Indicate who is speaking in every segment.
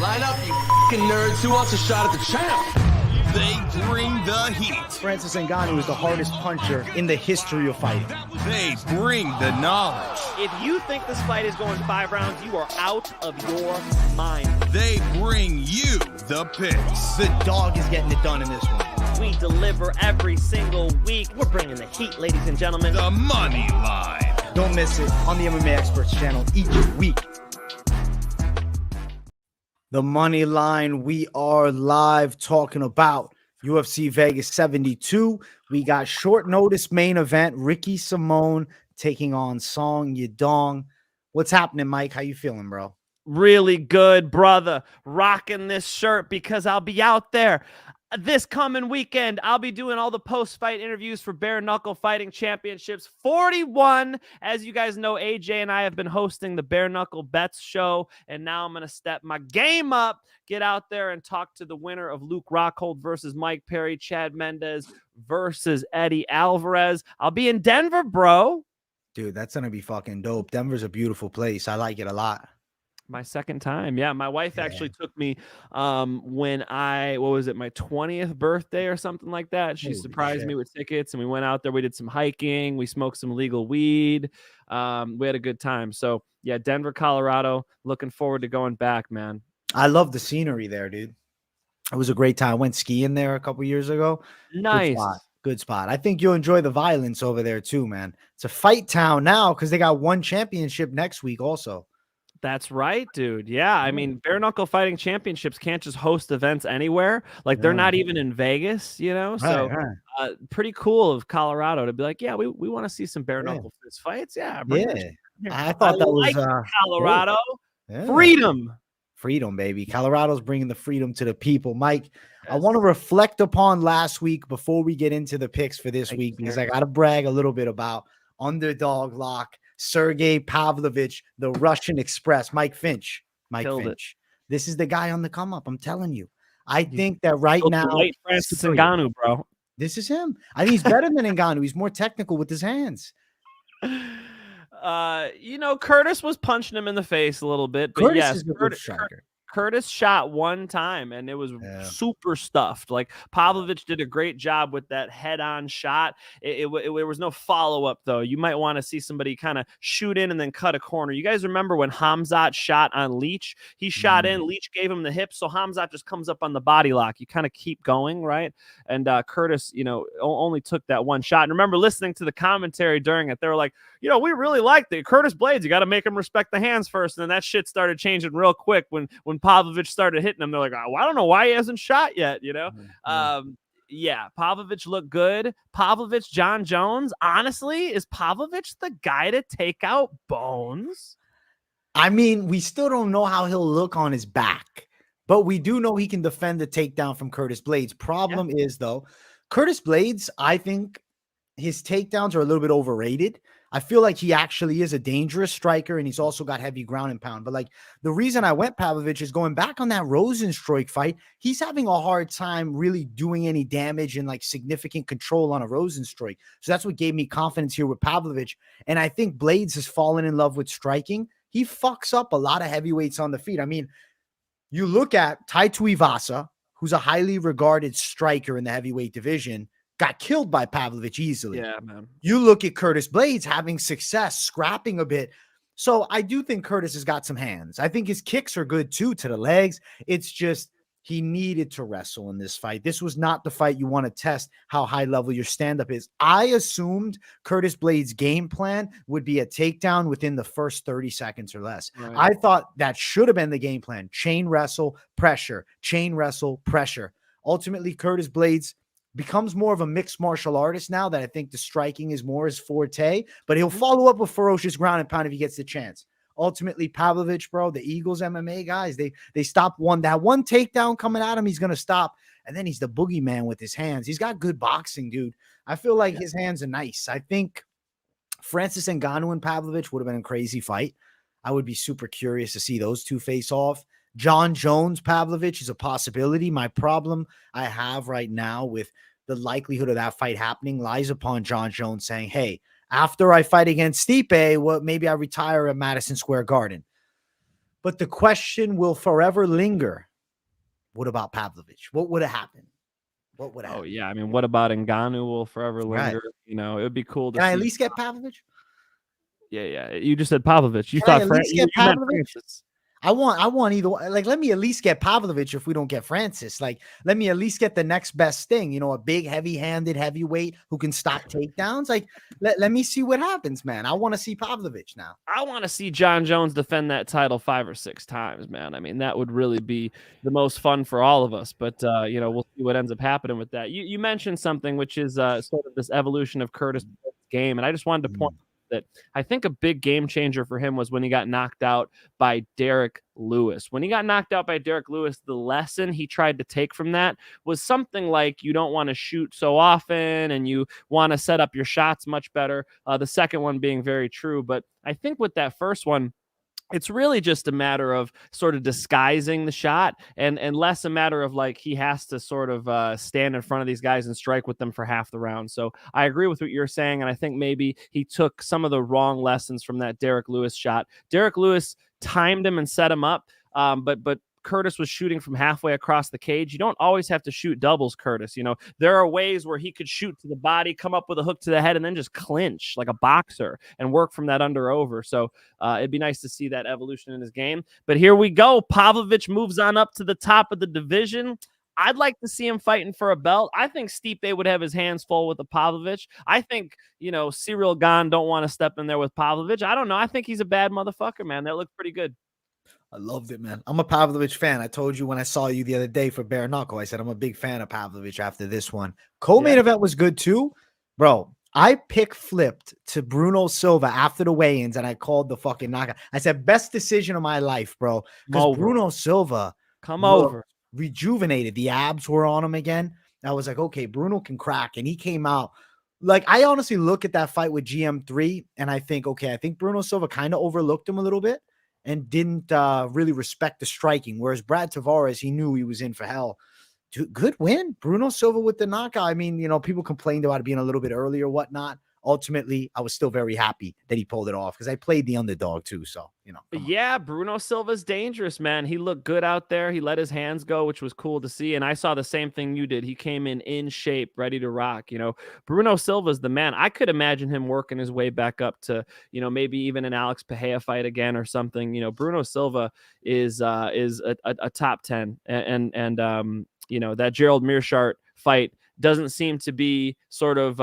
Speaker 1: Line up, you f***ing nerds. Who wants a shot at the champ?
Speaker 2: They bring the heat.
Speaker 3: Francis Ngannou is the hardest puncher in the history of fighting.
Speaker 2: They bring the knowledge.
Speaker 4: If you think this fight is going 5 rounds, you are out of your mind.
Speaker 2: They bring you the picks.
Speaker 3: The dog is getting it done in this one.
Speaker 4: We deliver every single week. We're bringing the heat, ladies and gentlemen.
Speaker 2: The money line.
Speaker 3: Don't miss it on the MMA Experts channel each week. The Money Line, we are live talking about UFC Vegas 72. We got short notice main event, Ricky Simón taking on Song Yadong. What's happening, Mike? How you feeling, bro?
Speaker 4: Really good, brother. Rocking this shirt because I'll be out there this coming weekend. I'll be doing all the post-fight interviews for Bare Knuckle Fighting Championships 41. As you guys know, AJ and I have been hosting the Bare Knuckle Bets show, and now I'm going to step my game up, get out there and talk to the winner of Luke Rockhold versus Mike Perry, Chad Mendes versus Eddie Alvarez. I'll be in Denver, bro.
Speaker 3: Dude, that's going to be fucking dope. Denver's a beautiful place. I like it a lot.
Speaker 4: My second time. Yeah. My wife actually took me when my 20th birthday or something like that. She surprised me with tickets and we went out there. We did some hiking. We smoked some legal weed. We had a good time. So yeah, Denver, Colorado, looking forward to going back, man.
Speaker 3: I love the scenery there, dude. It was a great time. I went skiing there a couple years ago.
Speaker 4: Nice.
Speaker 3: Good spot. I think you'll enjoy the violence over there too, man. It's a fight town now because they got one championship next week also.
Speaker 4: That's right, dude. Yeah, I mean, Bare Knuckle Fighting Championships can't just host events anywhere. Like, they're not even in Vegas, you know? So, pretty cool of Colorado to be like, yeah, we want to see some Bare Knuckle fist fights. Yeah.
Speaker 3: I thought that was
Speaker 4: Colorado. Freedom.
Speaker 3: Freedom, baby. Colorado's bringing the freedom to the people. Mike, I want to reflect upon last week before we get into the picks for this week because I got to brag a little bit about Underdog Lock. Sergey Pavlovich, the Russian Express, Mike Finch. This is the guy on the come up. I'm telling you. I think that right now,
Speaker 4: Francis Ngannou, bro.
Speaker 3: This is him. I think he's better than Ngannou. He's more technical with his hands.
Speaker 4: You know, Curtis was punching him in the face a little bit, but
Speaker 3: Curtis is a good striker.
Speaker 4: Curtis shot one time and it was super stuffed. Like Pavlovich did a great job with that head-on shot. There was no follow-up though. You might want to see somebody kind of shoot in and then cut a corner. You guys remember when Hamzat shot on Leach? He shot in, Leach gave him the hip, so Hamzat just comes up on the body lock. You kind of keep going, right? And Curtis, you know, only took that one shot. And remember listening to the commentary during it, they were like, you know, we really liked it. Curtis Blades, you got to make him respect the hands first. And then that shit started changing real quick when Pavlovich started hitting him. They're like, oh, I don't know why he hasn't shot yet, you know? Yeah, Pavlovich looked good. Pavlovich, John Jones, honestly, is Pavlovich the guy to take out Bones?
Speaker 3: I mean, we still don't know how he'll look on his back, but we do know he can defend the takedown from Curtis Blades. Problem is, though, Curtis Blades, I think his takedowns are a little bit overrated. I feel like he actually is a dangerous striker, and he's also got heavy ground and pound. But like the reason I went Pavlovich is going back on that Rosenstruik fight. He's having a hard time really doing any damage and like significant control on a Rosenstruik. So that's what gave me confidence here with Pavlovich. And I think Blades has fallen in love with striking. He fucks up a lot of heavyweights on the feet. I mean, you look at Tai Tuivasa, who's a highly regarded striker in the heavyweight division, got killed by Pavlovich easily.
Speaker 4: Yeah, man.
Speaker 3: You look at Curtis Blades having success, scrapping a bit. So I do think Curtis has got some hands. I think his kicks are good too to the legs. It's just he needed to wrestle in this fight. This was not the fight you want to test how high level your stand-up is. I assumed Curtis Blades' game plan would be a takedown within the first 30 seconds or less. Right. I thought that should have been the game plan. Chain wrestle, pressure. Chain wrestle, pressure. Ultimately, Curtis Blades becomes more of a mixed martial artist now that I think the striking is more his forte, but he'll follow up with ferocious ground and pound if he gets the chance. Ultimately, Pavlovich, bro, the Eagles MMA guys, they stop that one takedown coming at him, he's going to stop. And then he's the boogeyman with his hands. He's got good boxing, dude. I feel like his hands are nice. I think Francis Ngannou and Pavlovich would have been a crazy fight. I would be super curious to see those two face off. John Jones, Pavlovich is a possibility. My problem I have right now with the likelihood of that fight happening lies upon John Jones saying, hey, after I fight against Stipe, well, maybe I retire at Madison Square Garden. but the question will forever linger. What about Pavlovich? What would have happened? What would have happened?
Speaker 4: yeah. I mean, what about Ngannou will forever linger?
Speaker 3: Right.
Speaker 4: You know, it would be cool to
Speaker 3: Can I
Speaker 4: see.
Speaker 3: at least get Pavlovich?
Speaker 4: Yeah. You just said Pavlovich. You
Speaker 3: Can I
Speaker 4: thought
Speaker 3: at least get
Speaker 4: you meant
Speaker 3: Pavlovich?
Speaker 4: Francis.
Speaker 3: I want either. Like, let me at least get Pavlovich if we don't get Francis. Like, let me at least get the next best thing. You know, a big, heavy-handed heavyweight who can stop takedowns. Like, let me see what happens, man. I want to see Pavlovich now.
Speaker 4: I want to see John Jones defend that title 5 or 6 times, man. I mean, that would really be the most fun for all of us. But you know, we'll see what ends up happening with that. You mentioned something which is sort of this evolution of Curtis' game, and I just wanted to point that I think a big game changer for him was when he got knocked out by Derek Lewis. When he got knocked out by Derek Lewis, the lesson he tried to take from that was something like you don't want to shoot so often and you want to set up your shots much better. The second one being very true. But I think with that first one, it's really just a matter of sort of disguising the shot and less a matter of like he has to sort of stand in front of these guys and strike with them for half the round. So I agree with what you're saying, and I think maybe he took some of the wrong lessons from that Derek Lewis shot. Derek Lewis timed him and set him up, but Curtis was shooting from halfway across the cage. You don't always have to shoot doubles, Curtis. You know, there are ways where he could shoot to the body, come up with a hook to the head, and then just clinch like a boxer and work from that under over. So it'd be nice to see that evolution in his game. But here we go. Pavlovich moves on up to the top of the division. I'd like to see him fighting for a belt. I think Stipe would have his hands full with the Pavlovich. I think, you know, Cyril Gane don't want to step in there with Pavlovich. I don't know. I think he's a bad motherfucker, man. That looked pretty good.
Speaker 3: I loved it, man. I'm a Pavlovich fan. I told you when I saw you the other day for bare knuckle, I said I'm a big fan of Pavlovich after this one. Co-main event was good too. Bro, I flipped to Bruno Silva after the weigh-ins and I called the fucking knockout. I said, best decision of my life, bro. Because Bruno Silva rejuvenated. The abs were on him again. I was like, okay, Bruno can crack. And he came out. Like, I honestly look at that fight with GM3 and I think, okay, I think Bruno Silva kind of overlooked him a little bit and didn't really respect the striking. Whereas Brad Tavares, he knew he was in for hell. Dude, good win. Bruno Silva with the knockout. I mean, you know, people complained about it being a little bit early or whatnot. Ultimately, I was still very happy that he pulled it off because I played the underdog too. So, you know.
Speaker 4: Yeah, Bruno Silva's dangerous, man. He looked good out there. He let his hands go, which was cool to see. And I saw the same thing you did. He came in shape, ready to rock. You know, Bruno Silva's the man. I could imagine him working his way back up to, you know, maybe even an Alex Pereira fight again or something. You know, Bruno Silva is a top 10. And you know, that Gerald Meerschaert fight doesn't seem to be sort of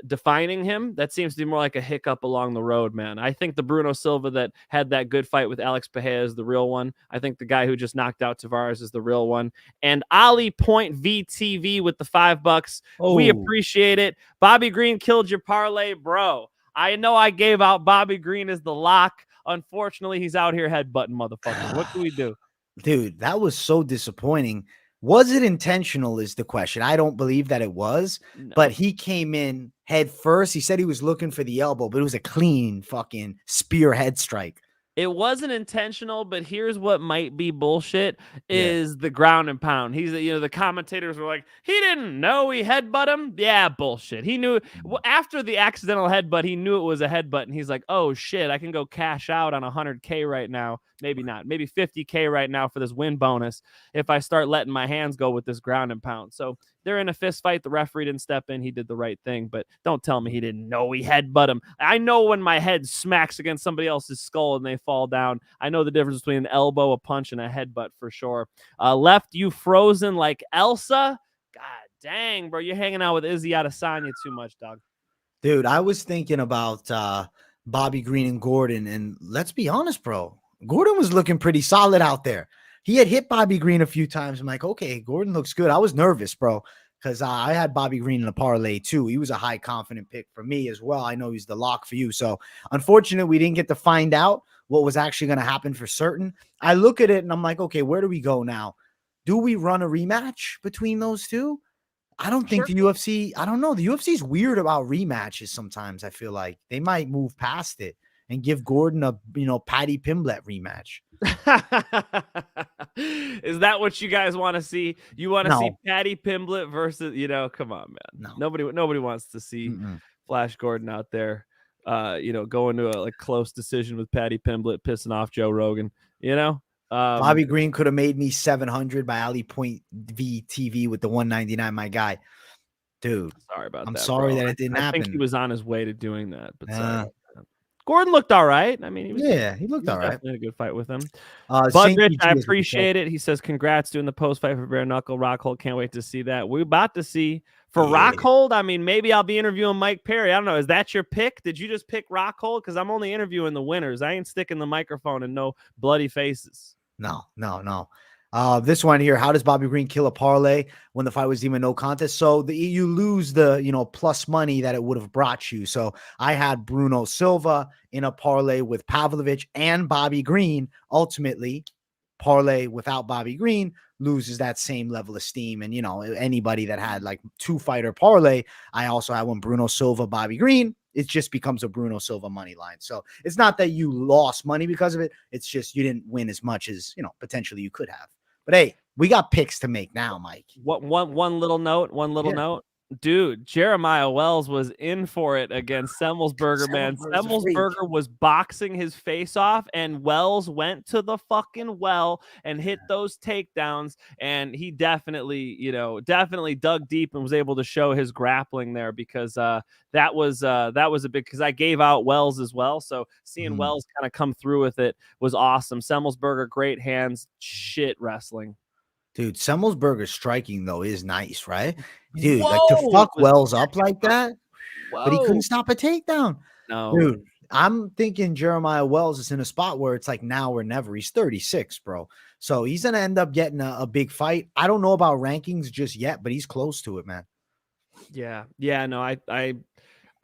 Speaker 4: defining him. That seems to be more like a hiccup along the road, man. I think the Bruno Silva that had that good fight with Alex Pereira is the real one. I think the guy who just knocked out Tavares is the real one. And Ali Point VTV with the $5. We appreciate it. Bobby Green killed your parlay, bro. I know I gave out Bobby Green as the lock. Unfortunately, he's out here headbutting motherfuckers. What do we do?
Speaker 3: Dude, that was so disappointing. Was it intentional is the question. I don't believe that it was, but he came in head first. He said he was looking for the elbow, but it was a clean fucking spear head strike.
Speaker 4: It wasn't intentional, but here's what might be bullshit is the ground and pound. He's, you know, the commentators were like, he didn't know he headbutt him. Yeah, bullshit. He knew after the accidental headbutt, he knew it was a headbutt. And he's like, oh shit, I can go cash out on 100K right now. Maybe not, maybe 50K right now for this win bonus if I start letting my hands go with this ground and pound. So they're in a fist fight. The referee didn't step in. He did the right thing, but don't tell me he didn't know he headbutt him. I know when my head smacks against somebody else's skull and they fall down. I know the difference between an elbow, a punch, and a headbutt for sure. Left you frozen like Elsa? God dang, bro. You're hanging out with Izzy Adesanya too much, dog.
Speaker 3: Dude, I was thinking about Bobby Green and Gordon, and let's be honest, bro. Gordon was looking pretty solid out there. He had hit Bobby Green a few times. I'm like, okay, Gordon looks good. I was nervous, bro, because I had Bobby Green in a parlay too. He was a high confident pick for me as well. I know he's the lock for you. So unfortunately, we didn't get to find out what was actually going to happen for certain. I look at it and I'm like, okay, where do we go now? Do we run a rematch between those two? I don't think the UFC, I don't know. The UFC is weird about rematches sometimes. I feel like they might move past it and give Gordon a, you know, Paddy Pimblett rematch.
Speaker 4: Is that what you guys want to see? You want to see Paddy Pimblett versus, you know, come on, man. Nobody wants to see Flash Gordon out there, you know, going to a like close decision with Paddy Pimblett, pissing off Joe Rogan. you know.
Speaker 3: Bobby Green could have made me 700 by Ali Point VTV with the 199. My guy, dude.
Speaker 4: Sorry about that.
Speaker 3: I'm sorry
Speaker 4: bro.
Speaker 3: that it didn't
Speaker 4: I
Speaker 3: happen.
Speaker 4: think he was on his way to doing that, but sorry about that. Gordon looked all right. I mean,
Speaker 3: he looked all right.
Speaker 4: Definitely a good fight with him.
Speaker 3: Saint
Speaker 4: Rich, I
Speaker 3: PG is
Speaker 4: appreciate it. He says, congrats doing the post fight for Bare Knuckle. Rockhold, can't wait to see that. We're about to see for Rockhold. I mean, maybe I'll be interviewing Mike Perry. I don't know. Is that your pick? Did you just pick Rockhold? Because I'm only interviewing the winners. I ain't sticking the microphone and no bloody faces.
Speaker 3: No. This one here, how does Bobby Green kill a parlay when the fight was even no contest? So you lose the, plus money that it would have brought you. So I had Bruno Silva in a parlay with Pavlovich and Bobby Green. Ultimately, parlay without Bobby Green loses that same level of steam. And, anybody that had like 2-fighter parlay, I also had one Bruno Silva, Bobby Green. It just becomes a Bruno Silva money line. So it's not that you lost money because of it. It's just you didn't win as much as, potentially you could have. But hey, we got picks to make now, Mike.
Speaker 4: One little note. Dude, Jeremiah Wells was in for it against Semmelsberger, man. Semmelsberger was boxing his face off, and Wells went to the fucking well and hit those takedowns. And he definitely dug deep and was able to show his grappling there because that was a big, because I gave out Wells as well. So seeing Wells kind of come through with it was awesome. Semmelsberger, great hands, shit wrestling.
Speaker 3: Dude, Semmelsberger's striking, though, is nice, right? Dude, like to fuck Wells up like that, but he couldn't stop a takedown.
Speaker 4: No.
Speaker 3: Dude, I'm thinking Jeremiah Wells is in a spot where it's like now or never. He's 36, bro. So he's going to end up getting a big fight. I don't know about rankings just yet, but he's close to it, man.
Speaker 4: Yeah. No,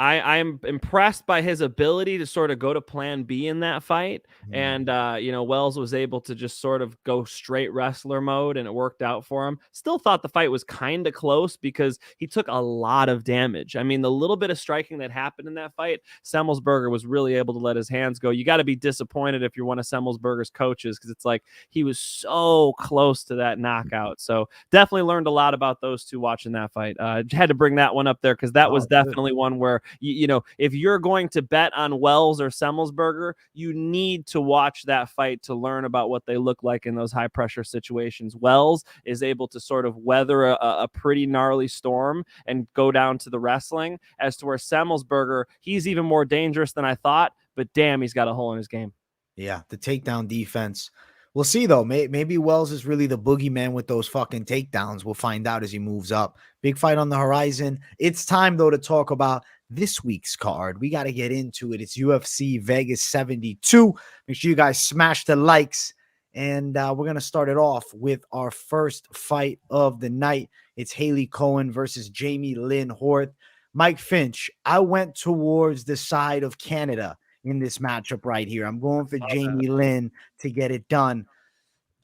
Speaker 4: I'm impressed by his ability to sort of go to plan B in that fight. And, Wells was able to just sort of go straight wrestler mode and it worked out for him. Still thought the fight was kind of close because he took a lot of damage. I mean, the little bit of striking that happened in that fight, Semmelsberger was really able to let his hands go. You got to be disappointed if you're one of Semmelsberger's coaches because it's like he was so close to that knockout. So definitely learned a lot about those two watching that fight. Had to bring that one up there because that was definitely one where if you're going to bet on Wells or Semmelsberger, you need to watch that fight to learn about what they look like in those high pressure situations. Wells is able to sort of weather a pretty gnarly storm and go down to the wrestling, as to where Semmelsberger, he's even more dangerous than I thought, but damn, he's got a hole in his game.
Speaker 3: Yeah, the takedown defense. We'll see, though. Maybe Wells is really the boogeyman with those fucking takedowns. We'll find out as he moves up. Big fight on the horizon. It's time, though, to talk about this week's card. We got to get into it. It's UFC Vegas 72. Make sure you guys smash the likes. And we're going to start it off with our first fight of the night. It's Hailey Cowan versus Jamey-Lyn Horth. Mike Finch, I went towards the side of Canada in this matchup right here. I'm going for Jamey-Lyn to get it done.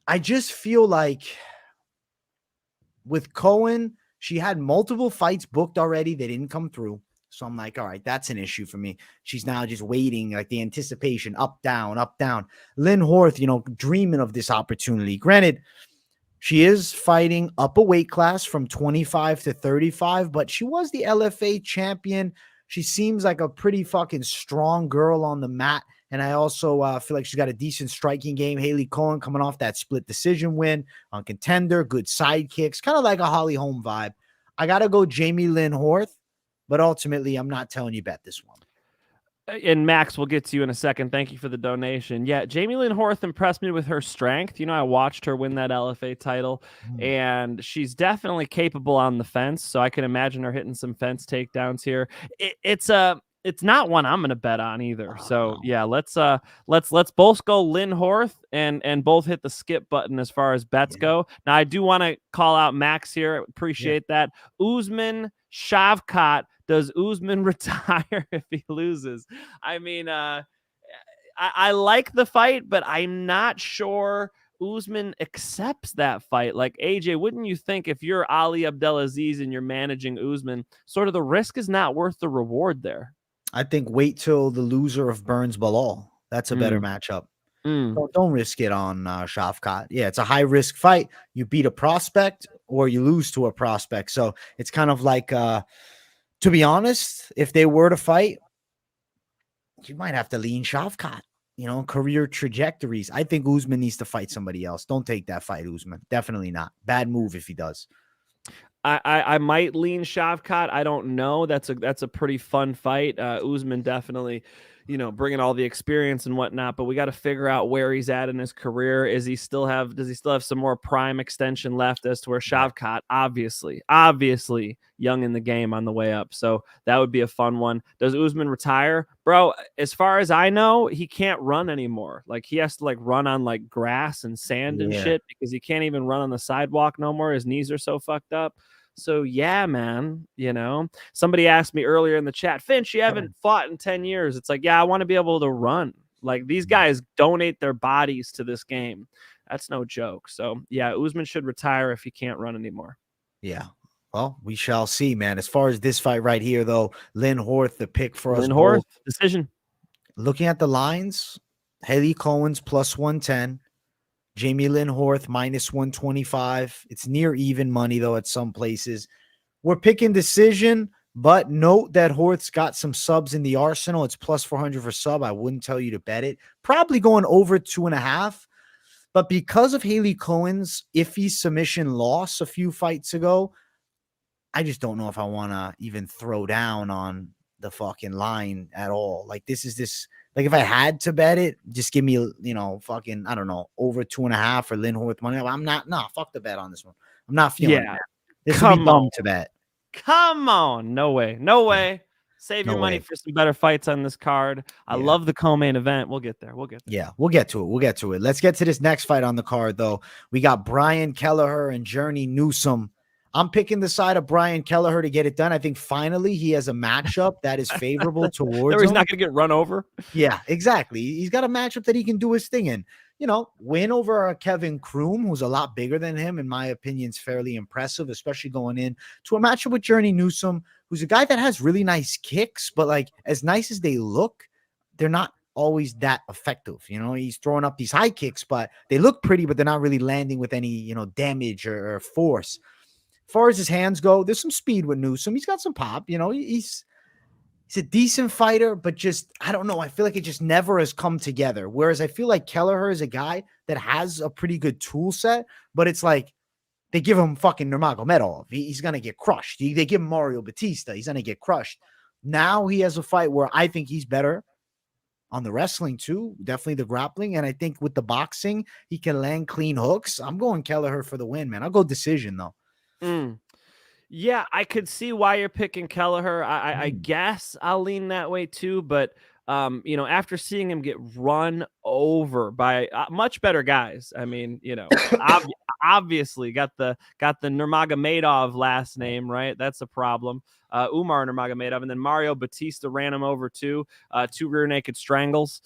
Speaker 3: I just feel like with Cowan, she had multiple fights booked already. They didn't come through. So I'm like, all right, that's an issue for me. She's now just waiting, like the anticipation, up, down, up, down. Lyn Horth, dreaming of this opportunity. Granted, she is fighting up a weight class from 25 to 35, but she was the LFA champion. She seems like a pretty fucking strong girl on the mat. And I also feel like she's got a decent striking game. Hailey Cowan coming off that split decision win on Contender, good side kicks, kind of like a Holly Holm vibe. I got to go Jamey-Lyn Horth. But ultimately, I'm not telling you bet this one.
Speaker 4: And Max, we'll get to you in a second. Thank you for the donation. Yeah, Jamey-Lyn Horth impressed me with her strength. I watched her win that LFA title, and she's definitely capable on the fence. So I can imagine her hitting some fence takedowns here. It's not one I'm going to bet on either. Yeah, let's both go Lyn Horth and both hit the skip button as far as bets go. Now I do want to call out Max here. Appreciate that. Usman Shavkat. Does Usman retire if he loses? I mean, I like the fight, but I'm not sure Usman accepts that fight. Like, AJ, wouldn't you think if you're Ali Abdelaziz and you're managing Usman, sort of the risk is not worth the reward there?
Speaker 3: I think wait till the loser of Burns Bilal. That's a better matchup. Don't risk it on Shavkat. Yeah, it's a high-risk fight. You beat a prospect or you lose to a prospect. So it's kind of like... to be honest, if they were to fight, you might have to lean Shavkat. career trajectories. I think Usman needs to fight somebody else. Don't take that fight, Usman. Definitely not. Bad move if he does.
Speaker 4: I might lean Shavkat. I don't know. That's a pretty fun fight. Usman definitely, bringing all the experience and whatnot. But we got to figure out where he's at in his career. Does he still have some more prime extension left? As to where Shavkat, obviously young in the game on the way up. So that would be a fun one. Does Usman retire, bro? As far as I know, he can't run anymore. Like he has to run on grass and sand and shit because he can't even run on the sidewalk no more. His knees are so fucked up. So yeah, man, somebody asked me earlier in the chat, Finch, you haven't fought in 10 years. It's like, yeah, I want to be able to run. Like these guys donate their bodies to this game. That's no joke. So yeah, Usman should retire if he can't run anymore.
Speaker 3: Yeah. Well, we shall see, man. As far as this fight right here, though, Lyn Horth, the pick for us.
Speaker 4: Horth, decision.
Speaker 3: Looking at the lines, Hailey Cowan's plus 110. Jamey-Lyn Horth minus 125. It's near even money, though, at some places. We're picking decision, but note that Horth's got some subs in the arsenal. It's plus 400 for sub. I wouldn't tell you to bet it. Probably going over 2.5. But because of Hailey Cowan's iffy submission loss a few fights ago, I just don't know if I want to even throw down on the fucking line at all. Like if I had to bet it, just give me, fucking, I don't know, over 2.5 for Lyn Horth money. I'm not, fuck the bet on this one. I'm not feeling it. This would be dumb to bet.
Speaker 4: Come on. No way. Save your money for some better fights on this card. I love the co-main event. We'll get there.
Speaker 3: Yeah, we'll get to it. Let's get to this next fight on the card, though. We got Brian Kelleher and Journey Newsom. I'm picking the side of Brian Kelleher to get it done. I think finally he has a matchup that is favorable towards him.
Speaker 4: He's not going to get run over.
Speaker 3: Yeah, exactly. He's got a matchup that he can do his thing in. Win over Kevin Kroom, who's a lot bigger than him, in my opinion, is fairly impressive, especially going in to a matchup with Journey Newsom, who's a guy that has really nice kicks, but as nice as they look, they're not always that effective. He's throwing up these high kicks, but they look pretty, but they're not really landing with any, damage or force. As far as his hands go, there's some speed with Newsom. He's got some pop. He's a decent fighter, but just, I don't know. I feel like it just never has come together. Whereas I feel like Kelleher is a guy that has a pretty good tool set, but it's like they give him fucking Nurmagomedov. He's going to get crushed. They give him Mario Batista. He's going to get crushed. Now he has a fight where I think he's better on the wrestling too. Definitely the grappling. And I think with the boxing, he can land clean hooks. I'm going Kelleher for the win, man. I'll go decision though.
Speaker 4: Yeah, I could see why you're picking Kelleher. I guess I'll lean that way too, but after seeing him get run over by much better guys, I mean, obviously got the Nurmagomedov last name, right? That's a problem. Umar Nurmagomedov, and then Mario Batista ran him over too. 2 rear naked strangles.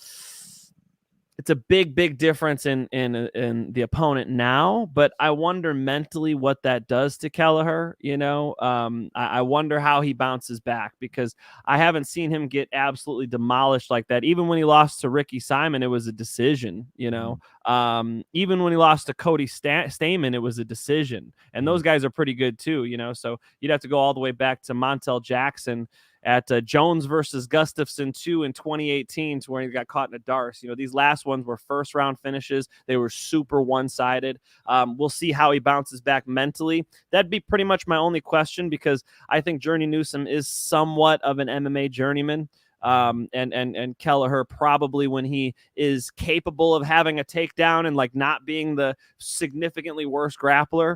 Speaker 4: It's a big difference in the opponent now, but I wonder mentally what that does to Kelleher. I wonder how he bounces back, because I haven't seen him get absolutely demolished like that. Even when he lost to Ricky Simon, it was a decision. Even when he lost to Cody Stamen, it was a decision. And those guys are pretty good too. So you'd have to go all the way back to Montel Jackson at Jones versus Gustafson 2 in 2018 to where he got caught in a Darce. These last ones were first round finishes. They were super one-sided. We'll see how he bounces back mentally. That'd be pretty much my only question, because I think Journey Newsom is somewhat of an MMA journeyman. And Kelleher, probably when he is capable of having a takedown and not being the significantly worse grappler,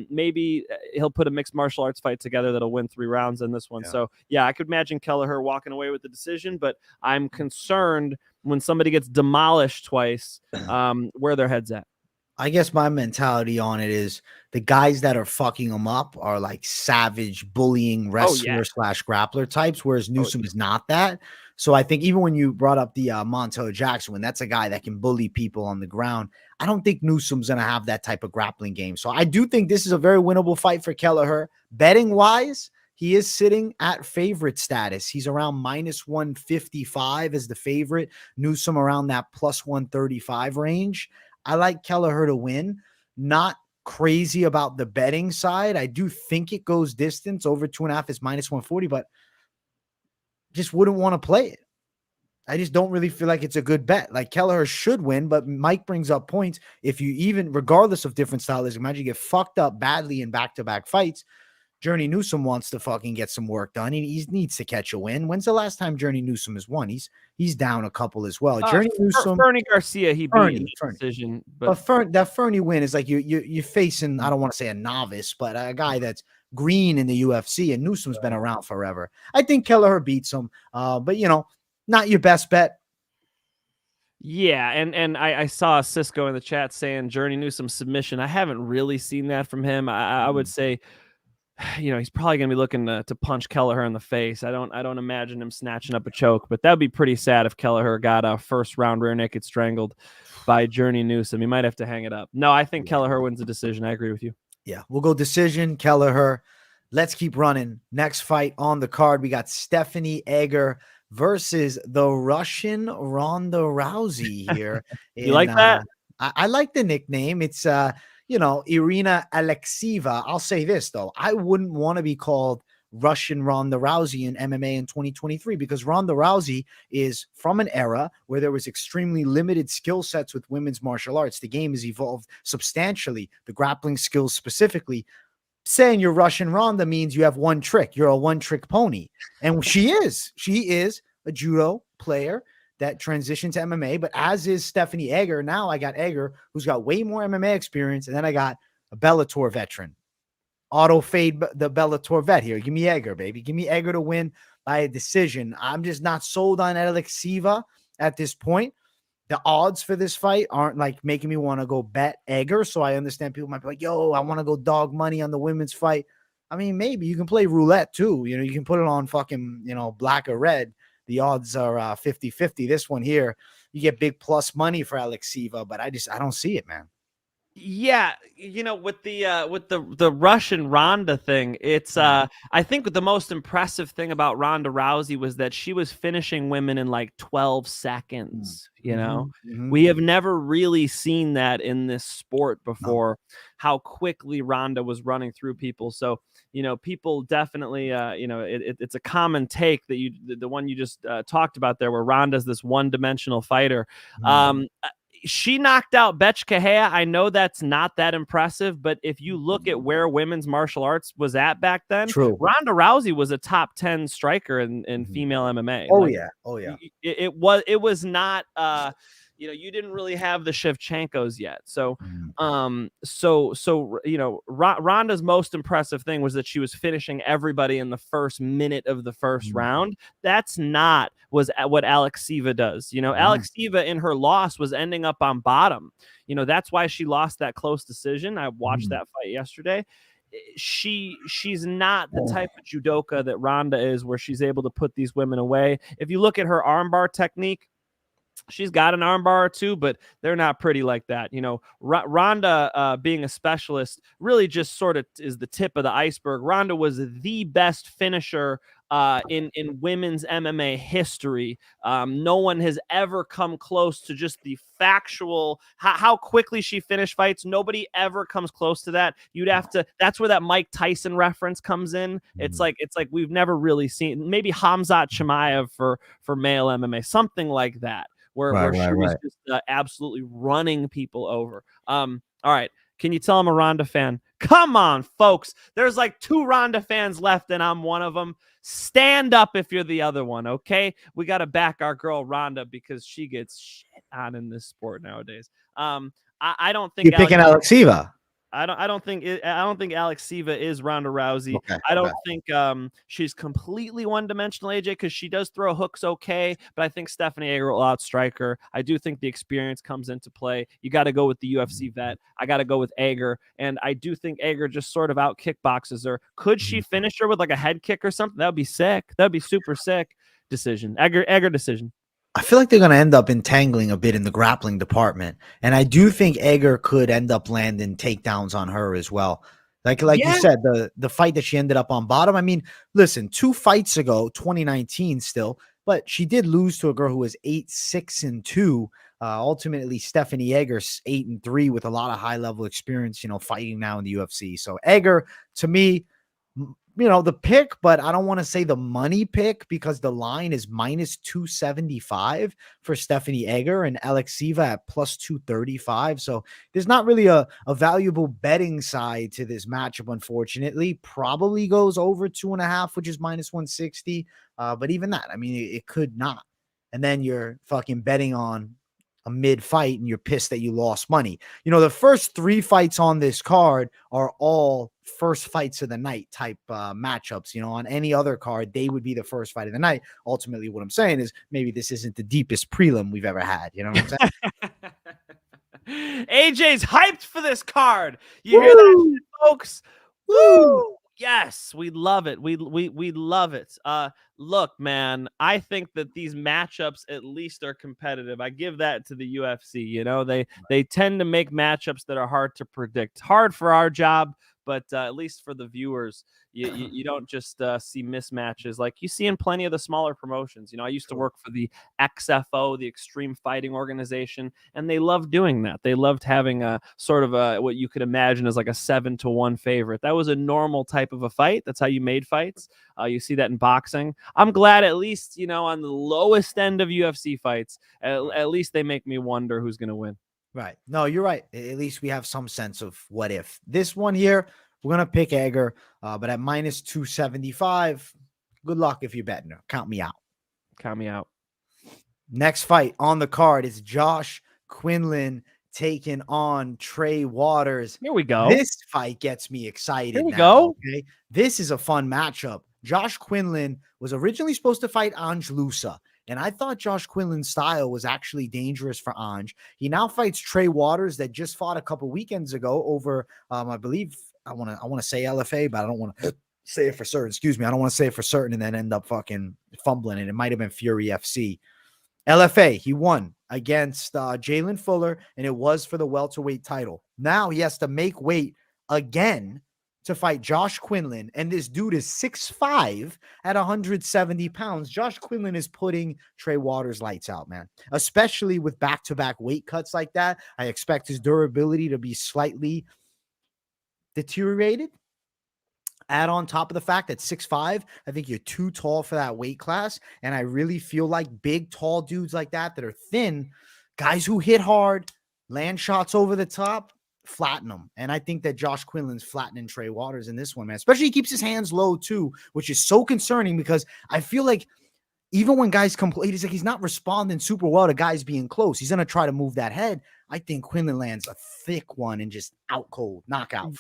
Speaker 4: maybe he'll put a mixed martial arts fight together that'll win 3 rounds in this one. Yeah. So yeah, I could imagine Kelleher walking away with the decision, but I'm concerned when somebody gets demolished twice, where their head's at.
Speaker 3: I guess my mentality on it is the guys that are fucking them up are savage bullying wrestler / grappler types, whereas Newsom is not that. So I think even when you brought up the Montel Jackson, when that's a guy that can bully people on the ground, I don't think Newsom's going to have that type of grappling game. So I do think this is a very winnable fight for Kelleher. Betting wise, he is sitting at favorite status. He's around minus 155 as the favorite. Newsom around that plus 135 range. I like Kelleher to win. Not crazy about the betting side. I do think it goes distance. Over 2.5 is minus 140, but just wouldn't want to play it. I just don't really feel like it's a good bet. Like Kelleher should win, but Mike brings up points. If you even, regardless of different styles, imagine you get fucked up badly in back-to-back fights. Journey Newsom wants to fucking get some work done. He needs to catch a win. When's the last time Journey Newsom has won? He's down a couple as well. Journey Newsom,
Speaker 4: Fernie Garcia, he beat in the decision. But
Speaker 3: that Fernie win is like you're facing, I don't want to say a novice, but a guy that's green in the UFC, and Newsom's been around forever. I think Kelleher beats him, but not your best bet.
Speaker 4: Yeah, and I saw Cisco in the chat saying Journey Newsom submission. I haven't really seen that from him. I would say, he's probably going to be looking to punch Kelleher in the face. I don't imagine him snatching up a choke, but that'd be pretty sad if Kelleher got a first round rear naked strangled by Journey Newsom. He might have to hang it up. No, I think Kelleher wins the decision. I agree with you.
Speaker 3: Yeah, we'll go decision, Kelleher. Let's keep running. Next fight on the card, we got Stephanie Egger versus the Russian Ronda Rousey here.
Speaker 4: You like that?
Speaker 3: I like the nickname. It's Irina Alekseeva. I'll say this though. I wouldn't want to be called Russian Ronda Rousey in MMA in 2023 because Ronda Rousey is from an era where there was extremely limited skill sets with women's martial arts. The game has evolved substantially, the grappling skills specifically. Saying you're Russian Ronda means you have one trick. You're a one-trick pony. And she is a judo player that transitioned to MMA, but as is Stephanie Egger. Now I got Egger, who's got way more MMA experience, and then I got a Bellator veteran. Auto fade the Bellator vet here. Give me Egger, baby. Give me Egger to win by a decision. I'm just not sold on Alekseeva at this point. The odds for this fight aren't like making me want to go bet Egger. So I understand people might be like, yo, I want to go dog money on the women's fight. I mean, maybe you can play roulette too. You can put it on fucking, black or red. The odds are 50-50. This one here, you get big plus money for Alekseeva, but I don't see it, man.
Speaker 4: Yeah, with the Russian Ronda thing, it's I think the most impressive thing about Ronda Rousey was that she was finishing women in like 12 seconds. We have never really seen that in this sport before. How quickly Ronda was running through people. So people definitely it's a common take that the one you just talked about there, where Ronda's this one-dimensional fighter. She knocked out Kelleher. I know that's not that impressive, but if you look at where women's martial arts was at back then,
Speaker 3: true,
Speaker 4: Ronda Rousey was a top 10 striker in female MMA.
Speaker 3: Oh yeah.
Speaker 4: It was not. You didn't really have the Shevchenkos yet. So, Ronda's most impressive thing was that she was finishing everybody in the first minute of the first round. That's not what Alekseeva does. Alekseeva in her loss was ending up on bottom. That's why she lost that close decision. I watched that fight yesterday. She's not the type of judoka that Ronda is, where she's able to put these women away. If you look at her armbar technique, she's got an armbar or two, but they're not pretty like that. Ronda being a specialist really just sort of is the tip of the iceberg. Ronda was the best finisher in women's MMA history. No one has ever come close to just the factual how quickly she finished fights. Nobody ever comes close to that. You'd have to. That's where that Mike Tyson reference comes in. It's like we've never really seen, maybe Khamzat Chimaev for male MMA, something like that, where she was just absolutely running people over. All right. Can you tell I'm a Ronda fan? Come on, folks. There's like 2 Ronda fans left, and I'm one of them. Stand up if you're the other one, okay? We got to back our girl Ronda because she gets shit on in this sport nowadays. I don't think
Speaker 3: you're picking Alekseeva.
Speaker 4: I don't think Alekseeva is Ronda Rousey.
Speaker 3: Okay,
Speaker 4: I don't think she's completely one-dimensional, AJ, because she does throw hooks okay, but I think Stephanie Egger will outstrike her. I do think the experience comes into play. You got to go with the UFC vet. I got to go with Egger, and I do think Egger just sort of out kickboxes her. Could she finish her with like a head kick or something? That would be sick. That would be super sick. Decision. Egger decision.
Speaker 3: I feel like they're going to end up entangling a bit in the grappling department. And I do think Egger could end up landing takedowns on her as well. Like you said, the fight that she ended up on bottom. I mean, listen, 2 fights ago, 2019 still, but she did lose to a girl who was 8-6-2. Ultimately, Stephanie Egger 8-3 with a lot of high level experience, fighting now in the UFC. So Egger, to me, the pick, but I don't want to say the money pick because the line is minus 275 for Stephanie Egger and Alekseeva at plus 235. So there's not really a valuable betting side to this matchup, unfortunately. Probably goes over 2.5, which is minus 160. But even that, I mean, it could not. And then you're fucking betting on a mid fight and you're pissed that you lost money. The first 3 fights on this card are all first fights of the night type matchups. On any other card, they would be the first fight of the night. Ultimately, what I'm saying is maybe this isn't the deepest prelim we've ever had. You know what I'm
Speaker 4: saying? AJ's hyped for this card. You hear that, shit, folks? Woo! Yes, we love it. We love it. Look, man, I think that these matchups at least are competitive. I give that to the UFC. They tend to make matchups that are hard to predict. Hard for our job, but at least for the viewers, you don't just see mismatches like you see in plenty of the smaller promotions. I used to work for the XFO, the Extreme Fighting Organization, and they loved doing that. They loved having a sort of what you could imagine as like a 7-1 favorite. That was a normal type of a fight. That's how you made fights. You see that in boxing. I'm glad at least, on the lowest end of UFC fights, at least they make me wonder who's going to win.
Speaker 3: Right. No, you're right. At least we have some sense of what if. This one here, we're going to pick Egger, but at minus 275, good luck if you're betting her. Count me out.
Speaker 4: Count me out.
Speaker 3: Next fight on the card is Josh Quinlan taking on Trey Waters.
Speaker 4: Here we go.
Speaker 3: This fight gets me excited.
Speaker 4: Here we go.
Speaker 3: Okay? This is a fun matchup. Josh Quinlan was originally supposed to fight Ange Loosa. And I thought Josh Quinlan's style was actually dangerous for Ange. He now fights Trey Waters that just fought a couple weekends ago over, I believe, I want to say LFA, but I don't want to say it for certain. Excuse me. I don't want to say it for certain and then end up fucking fumbling it. It might have been Fury FC. LFA, he won against Jalen Fuller, and it was for the welterweight title. Now he has to make weight again to fight Josh Quinlan, and this dude is 6'5" at 170 pounds. Josh Quinlan is putting Trey Waters lights out, man, especially with back-to-back weight cuts like that. I expect his durability to be slightly deteriorated. Add on top of the fact that 6'5", I think you're too tall for that weight class, and I really feel like big, tall dudes like that are thin, guys who hit hard, land shots over the top, flatten them. And I think that Josh Quinlan's flattening Trey Waters in this one, man. Especially he keeps his hands low too, which is so concerning because I feel like even when guys complain, he's not responding super well to guys being close. He's going to try to move that head. I think Quinlan lands a thick one and just out cold knockout.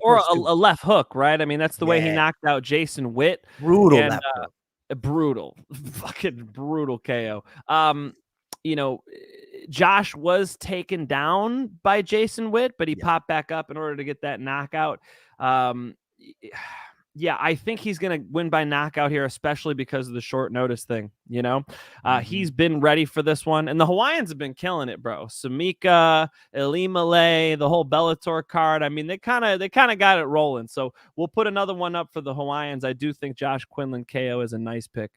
Speaker 4: Or a left hook, right? I mean, that's the way he knocked out Jason Witt.
Speaker 3: Brutal. And,
Speaker 4: brutal. Fucking brutal KO. Josh was taken down by Jason Witt, but he popped back up in order to get that knockout. I think he's going to win by knockout here, especially because of the short notice thing. He's been ready for this one, and the Hawaiians have been killing it, bro. Samika, Lima, the whole Bellator card. I mean, they kind of got it rolling. So we'll put another one up for the Hawaiians. I do think Josh Quinlan KO is a nice pick.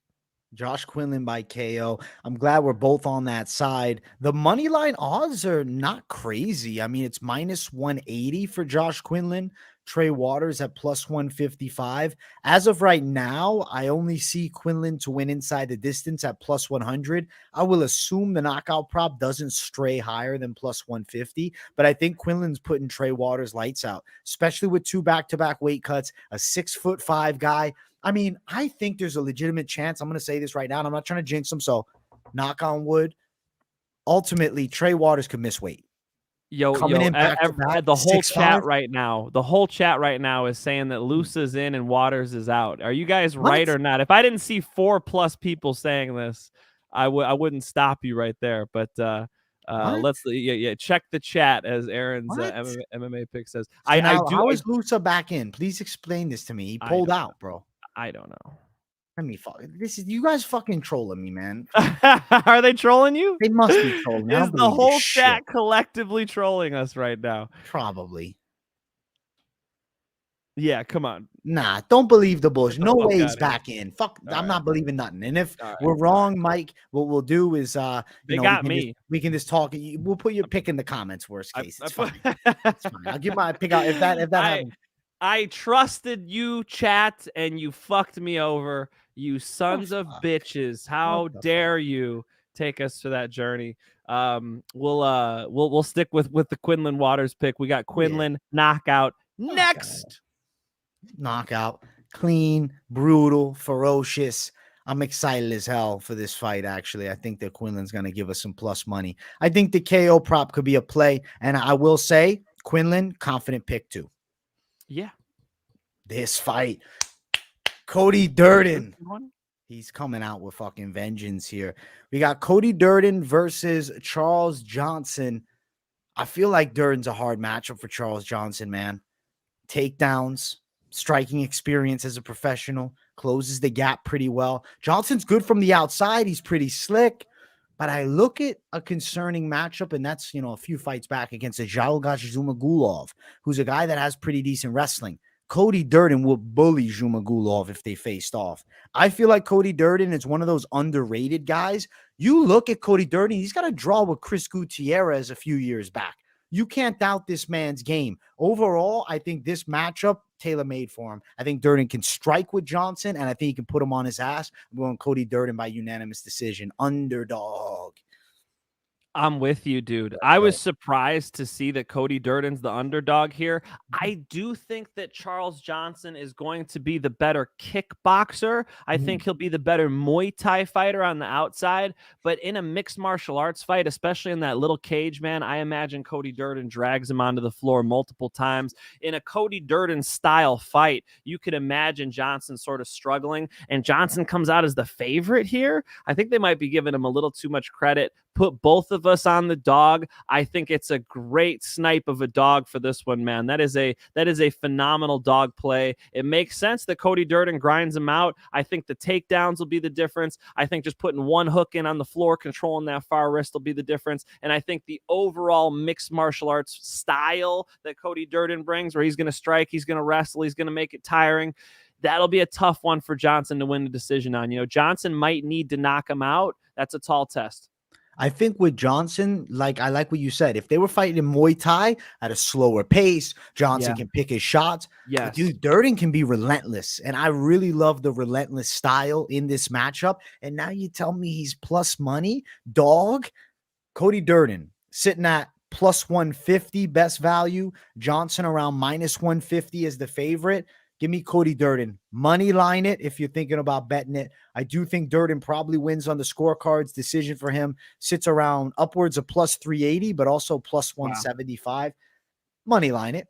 Speaker 3: Josh Quinlan by KO. I'm glad we're both on that side. The money line odds are not crazy. I mean, it's minus 180 for Josh Quinlan. Trey Waters at plus 155. As of right now, I only see Quinlan to win inside the distance at plus 100. I will assume the knockout prop doesn't stray higher than plus 150, but I think Quinlan's putting Trey Waters lights out, especially with 2 back-to-back weight cuts, a 6'5" guy. I mean, I think there's a legitimate chance. I'm going to say this right now, and I'm not trying to jinx him, so knock on wood. Ultimately, Trey Waters could miss weight.
Speaker 4: The whole chat right now is saying that Loosa's in and Waters is out. Are you guys right or not? If I didn't see 4+ people saying this, I wouldn't stop you right there. But let's check the chat, as Aaron's MMA pick says.
Speaker 3: So how is Loosa back in? Please explain this to me. He pulled out, bro.
Speaker 4: I don't know.
Speaker 3: Let me you guys fucking trolling me, man.
Speaker 4: Are they trolling you?
Speaker 3: They must be trolling me.
Speaker 4: Is the whole chat collectively trolling us right now?
Speaker 3: Probably.
Speaker 4: Yeah, come on.
Speaker 3: Nah, don't believe the bullshit. No way he's back in. Fuck, I'm not believing nothing. And if we're wrong, Mike, what we'll do is we can just talk. We'll put your pick in the comments, worst case. It's fine. It's fine. I'll give my pick out if that happens.
Speaker 4: I trusted you, chat, and you fucked me over. You sons of bitches. How dare you take us to that journey? We'll stick with the Quinlan Waters pick. We got Quinlan knockout next.
Speaker 3: Knockout, clean, brutal, ferocious. I'm excited as hell for this fight, actually. I think that Quinlan's going to give us some plus money. I think the KO prop could be a play, and I will say, Quinlan, confident pick too.
Speaker 4: Yeah.
Speaker 3: This fight, Cody Durden. He's coming out with fucking vengeance here. We got Cody Durden versus Charles Johnson. I feel like Durden's a hard matchup for Charles Johnson, man. Takedowns, striking experience as a professional, closes the gap pretty well. Johnson's good from the outside. He's pretty slick. But I look at a concerning matchup, and that's, a few fights back against a Jalgash Zumagulov, who's a guy that has pretty decent wrestling. Cody Durden will bully Zumagulov if they faced off. I feel like Cody Durden is one of those underrated guys. You look at Cody Durden, he's got a draw with Chris Gutierrez a few years back. You can't doubt this man's game. Overall, I think this matchup, tailor-made for him. I think Durden can strike with Johnson, and I think he can put him on his ass. I'm going Cody Durden by unanimous decision. Underdog.
Speaker 4: I'm with you, dude. I was surprised to see that Cody Durden's the underdog here. I do think that Charles Johnson is going to be the better kickboxer. I think he'll be the better Muay Thai fighter on the outside. But in a mixed martial arts fight, especially in that little cage, man, I imagine Cody Durden drags him onto the floor multiple times. In a Cody Durden style fight, you could imagine Johnson sort of struggling, and Johnson comes out as the favorite here. I think they might be giving him a little too much credit. Put both of us on the dog. I think it's a great snipe of a dog for this one, man. That is a phenomenal dog play. It makes sense that Cody Durden grinds him out. I think the takedowns will be the difference. I think just putting one hook in on the floor, controlling that far wrist will be the difference. And I think the overall mixed martial arts style that Cody Durden brings, where he's going to strike, he's going to wrestle, he's going to make it tiring, that'll be a tough one for Johnson to win the decision on. Johnson might need to knock him out. That's a tall test.
Speaker 3: I think with Johnson, I like what you said. If they were fighting in Muay Thai at a slower pace, Johnson can pick his shots.
Speaker 4: Yeah,
Speaker 3: dude, Durden can be relentless, and I really love the relentless style in this matchup. And now you tell me he's plus money, dog. Cody Durden sitting at plus 150 best value. Johnson around minus 150 as the favorite. Give me Cody Durden. Money line it if you're thinking about betting it. I do think Durden probably wins on the scorecards. Decision for him sits around upwards of plus 380, but also plus 175. Money line it.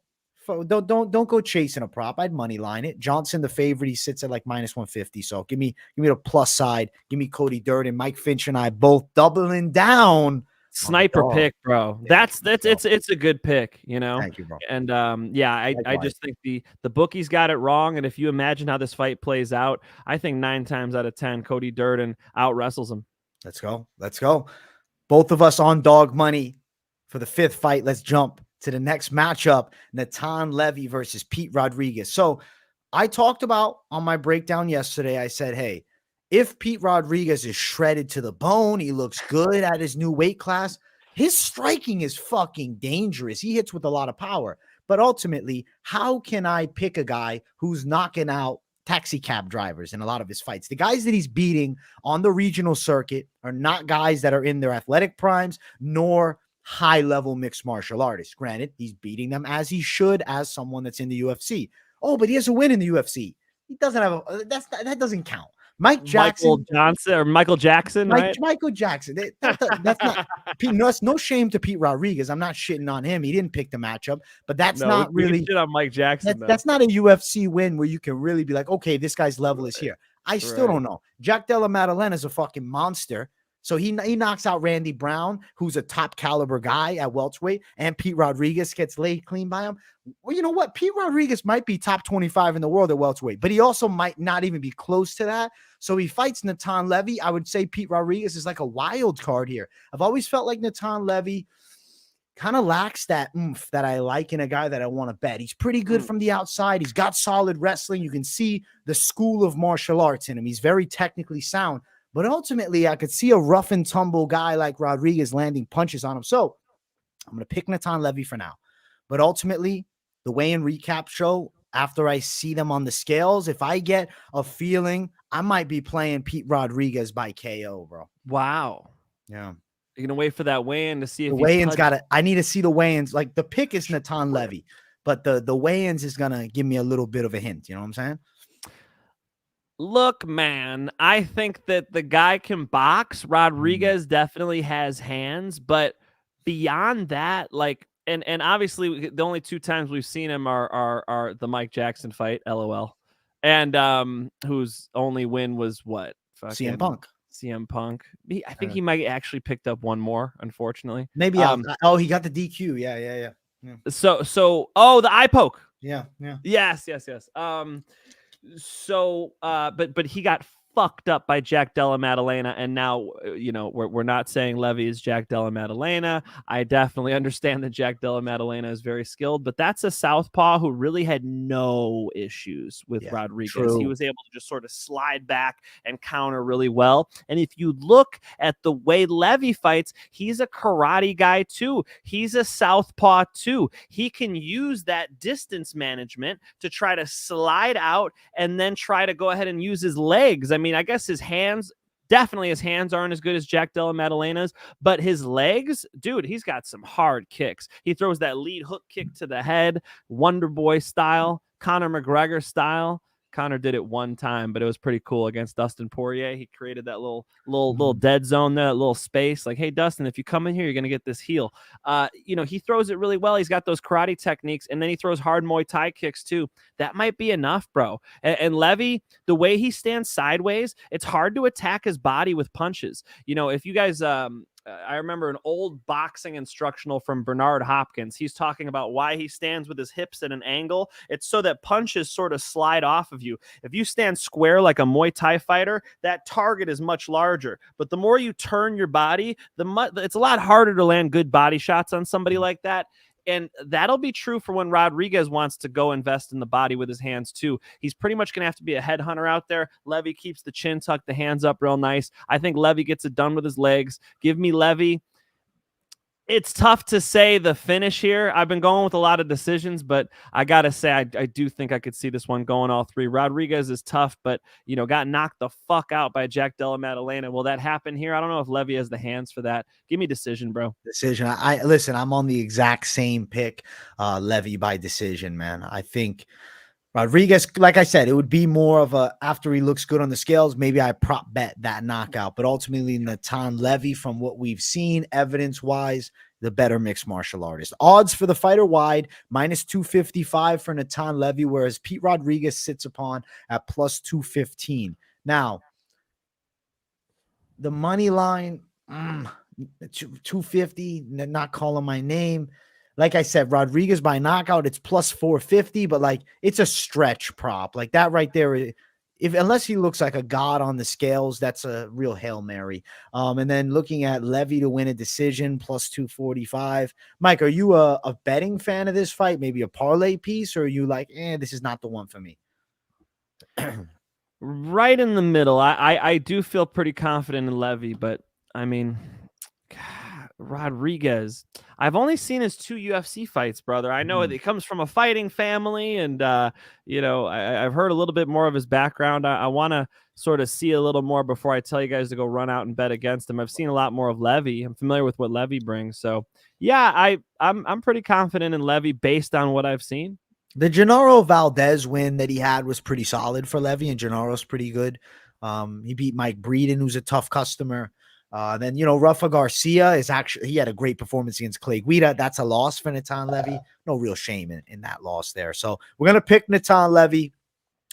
Speaker 3: Don't go chasing a prop. I'd money line it. Johnson, the favorite, he sits at like minus 150. So give me the plus side. Give me Cody Durden. Mike Finch and I both doubling down.
Speaker 4: Sniper pick, bro.
Speaker 3: Yeah,
Speaker 4: it's a good pick,
Speaker 3: Thank you, bro.
Speaker 4: And I just think the bookies got it wrong. And if you imagine how this fight plays out, I think 9 times out of 10, Cody Durden out wrestles him.
Speaker 3: Let's go. Both of us on dog money for the 5th fight. Let's jump to the next matchup. Natan Levy versus Pete Rodriguez. So I talked about on my breakdown yesterday, I said, hey, if Pete Rodriguez is shredded to the bone, he looks good at his new weight class, his striking is fucking dangerous. He hits with a lot of power. But ultimately, how can I pick a guy who's knocking out taxi cab drivers in a lot of his fights? The guys that he's beating on the regional circuit are not guys that are in their athletic primes, nor high-level mixed martial artists. Granted, he's beating them as he should as someone that's in the UFC. Oh, but he has a win in the UFC. He doesn't have that doesn't count. Michael Jackson, right? Michael Jackson. That's not no shame to Pete Rodriguez. I'm not shitting on him. He didn't pick the matchup, but that's not really
Speaker 4: shit on Mike Jackson.
Speaker 3: That's not a UFC win where you can really be like, okay, this guy's level is here. I still don't know. Jack Della Maddalena is a fucking monster. So he knocks out Randy Brown, who's a top caliber guy at welterweight, and Pete Rodriguez gets laid clean by him. Well, you know what? Pete Rodriguez might be top 25 in the world at welterweight, but he also might not even be close to that. So he fights Natan Levy. I would say Pete Rodriguez is like a wild card here. I've always felt like Natan Levy kind of lacks that oomph that I like in a guy that I want to bet. He's pretty good from the outside. He's got solid wrestling. You can see the school of martial arts in him. He's very technically sound. But ultimately, I could see a rough and tumble guy like Rodriguez landing punches on him. So I'm going to pick Natan Levy for now. But ultimately, the weigh-in recap show after I see them on the scales. If I get a feeling, I might be playing Pete Rodriguez by KO, bro.
Speaker 4: Wow.
Speaker 3: Yeah.
Speaker 4: You're gonna wait for that weigh-in to see if
Speaker 3: the weigh-ins I need to see the weigh-ins. Like the pick is Natan Levy, but the weigh-ins is gonna give me a little bit of a hint. You know what I'm saying?
Speaker 4: Look, man, I think that the guy can box. Rodriguez definitely has hands, but beyond that, like, and obviously the only 2 times we've seen him are the Mike Jackson fight, LOL, and whose only win was what?
Speaker 3: CM Punk.
Speaker 4: CM Punk. I think he might actually picked up one more, unfortunately.
Speaker 3: Maybe. He got the DQ. Yeah.
Speaker 4: So the eye poke.
Speaker 3: Yeah.
Speaker 4: Yes. But he got fucked up by Jack Della Maddalena, and now we're not saying Levy is Jack Della Maddalena. I definitely understand that Jack Della Maddalena is very skilled, but that's a southpaw who really had no issues with Rodriguez.
Speaker 3: True.
Speaker 4: He was able to just sort of slide back and counter really well. And if you look at the way Levy fights, he's a karate guy too. He's a southpaw too. He can use that distance management to try to slide out and then try to go ahead and use his legs. I mean, I guess his hands aren't as good as Jack Della Maddalena's, but his legs, dude, he's got some hard kicks. He throws that lead hook kick to the head, Wonder Boy style, Conor McGregor style. Conor did it one time, but it was pretty cool against Dustin Poirier. He created that little dead zone there, that little space. Like, hey, Dustin, if you come in here, you're going to get this heel. He throws it really well. He's got those karate techniques, and then he throws hard Muay Thai kicks too. That might be enough, bro. And Levy, the way he stands sideways, it's hard to attack his body with punches. If you guys... I remember an old boxing instructional from Bernard Hopkins. He's talking about why he stands with his hips at an angle. It's so that punches sort of slide off of you. If you stand square like a Muay Thai fighter, that target is much larger. But the more you turn your body, it's a lot harder to land good body shots on somebody like that. And that'll be true for when Rodriguez wants to go invest in the body with his hands too. He's pretty much going to have to be a headhunter out there. Levy keeps the chin tucked, the hands up real nice. I think Levy gets it done with his legs. Give me Levy. It's tough to say the finish here. I've been going with a lot of decisions, but I got to say, I do think I could see this one going all 3. Rodriguez is tough, but, got knocked the fuck out by Jack Della Maddalena. Will that happen here? I don't know if Levy has the hands for that. Give me decision, bro.
Speaker 3: Decision. Listen, I'm on the exact same pick, Levy by decision, man. I think Rodriguez, like I said, it would be more of a, after he looks good on the scales, maybe I prop bet that knockout. But ultimately, Natan Levy, from what we've seen, evidence-wise, the better mixed martial artist. Odds for the fighter wide, -255 for Natan Levy, whereas Pete Rodriguez sits upon at +215. Now, the money line, 250, not calling my name. Like I said, Rodriguez by knockout, it's +450, but like it's a stretch prop. Like that right there, unless he looks like a god on the scales, that's a real Hail Mary. And then looking at Levy to win a decision, +245. Mike, are you a betting fan of this fight? Maybe a parlay piece, or are you like, this is not the one for me?
Speaker 4: Right in the middle. I do feel pretty confident in Levy, but I mean, God, Rodriguez, I've only seen his 2 UFC fights, brother. I know it comes from a fighting family, and I've heard a little bit more of his background. I want to sort of see a little more before I tell you guys to go run out and bet against him. I've seen a lot more of Levy. I'm familiar with what Levy brings, so yeah, I'm pretty confident in Levy based on what I've seen.
Speaker 3: The Gennaro Valdez win that he had was pretty solid for Levy, and Gennaro's pretty good. He beat Mike Breeden, who's a tough customer. Then, Rafa Garcia he had a great performance against Clay Guida. That's a loss for Natan Levy. No real shame in that loss there. So we're going to pick Natan Levy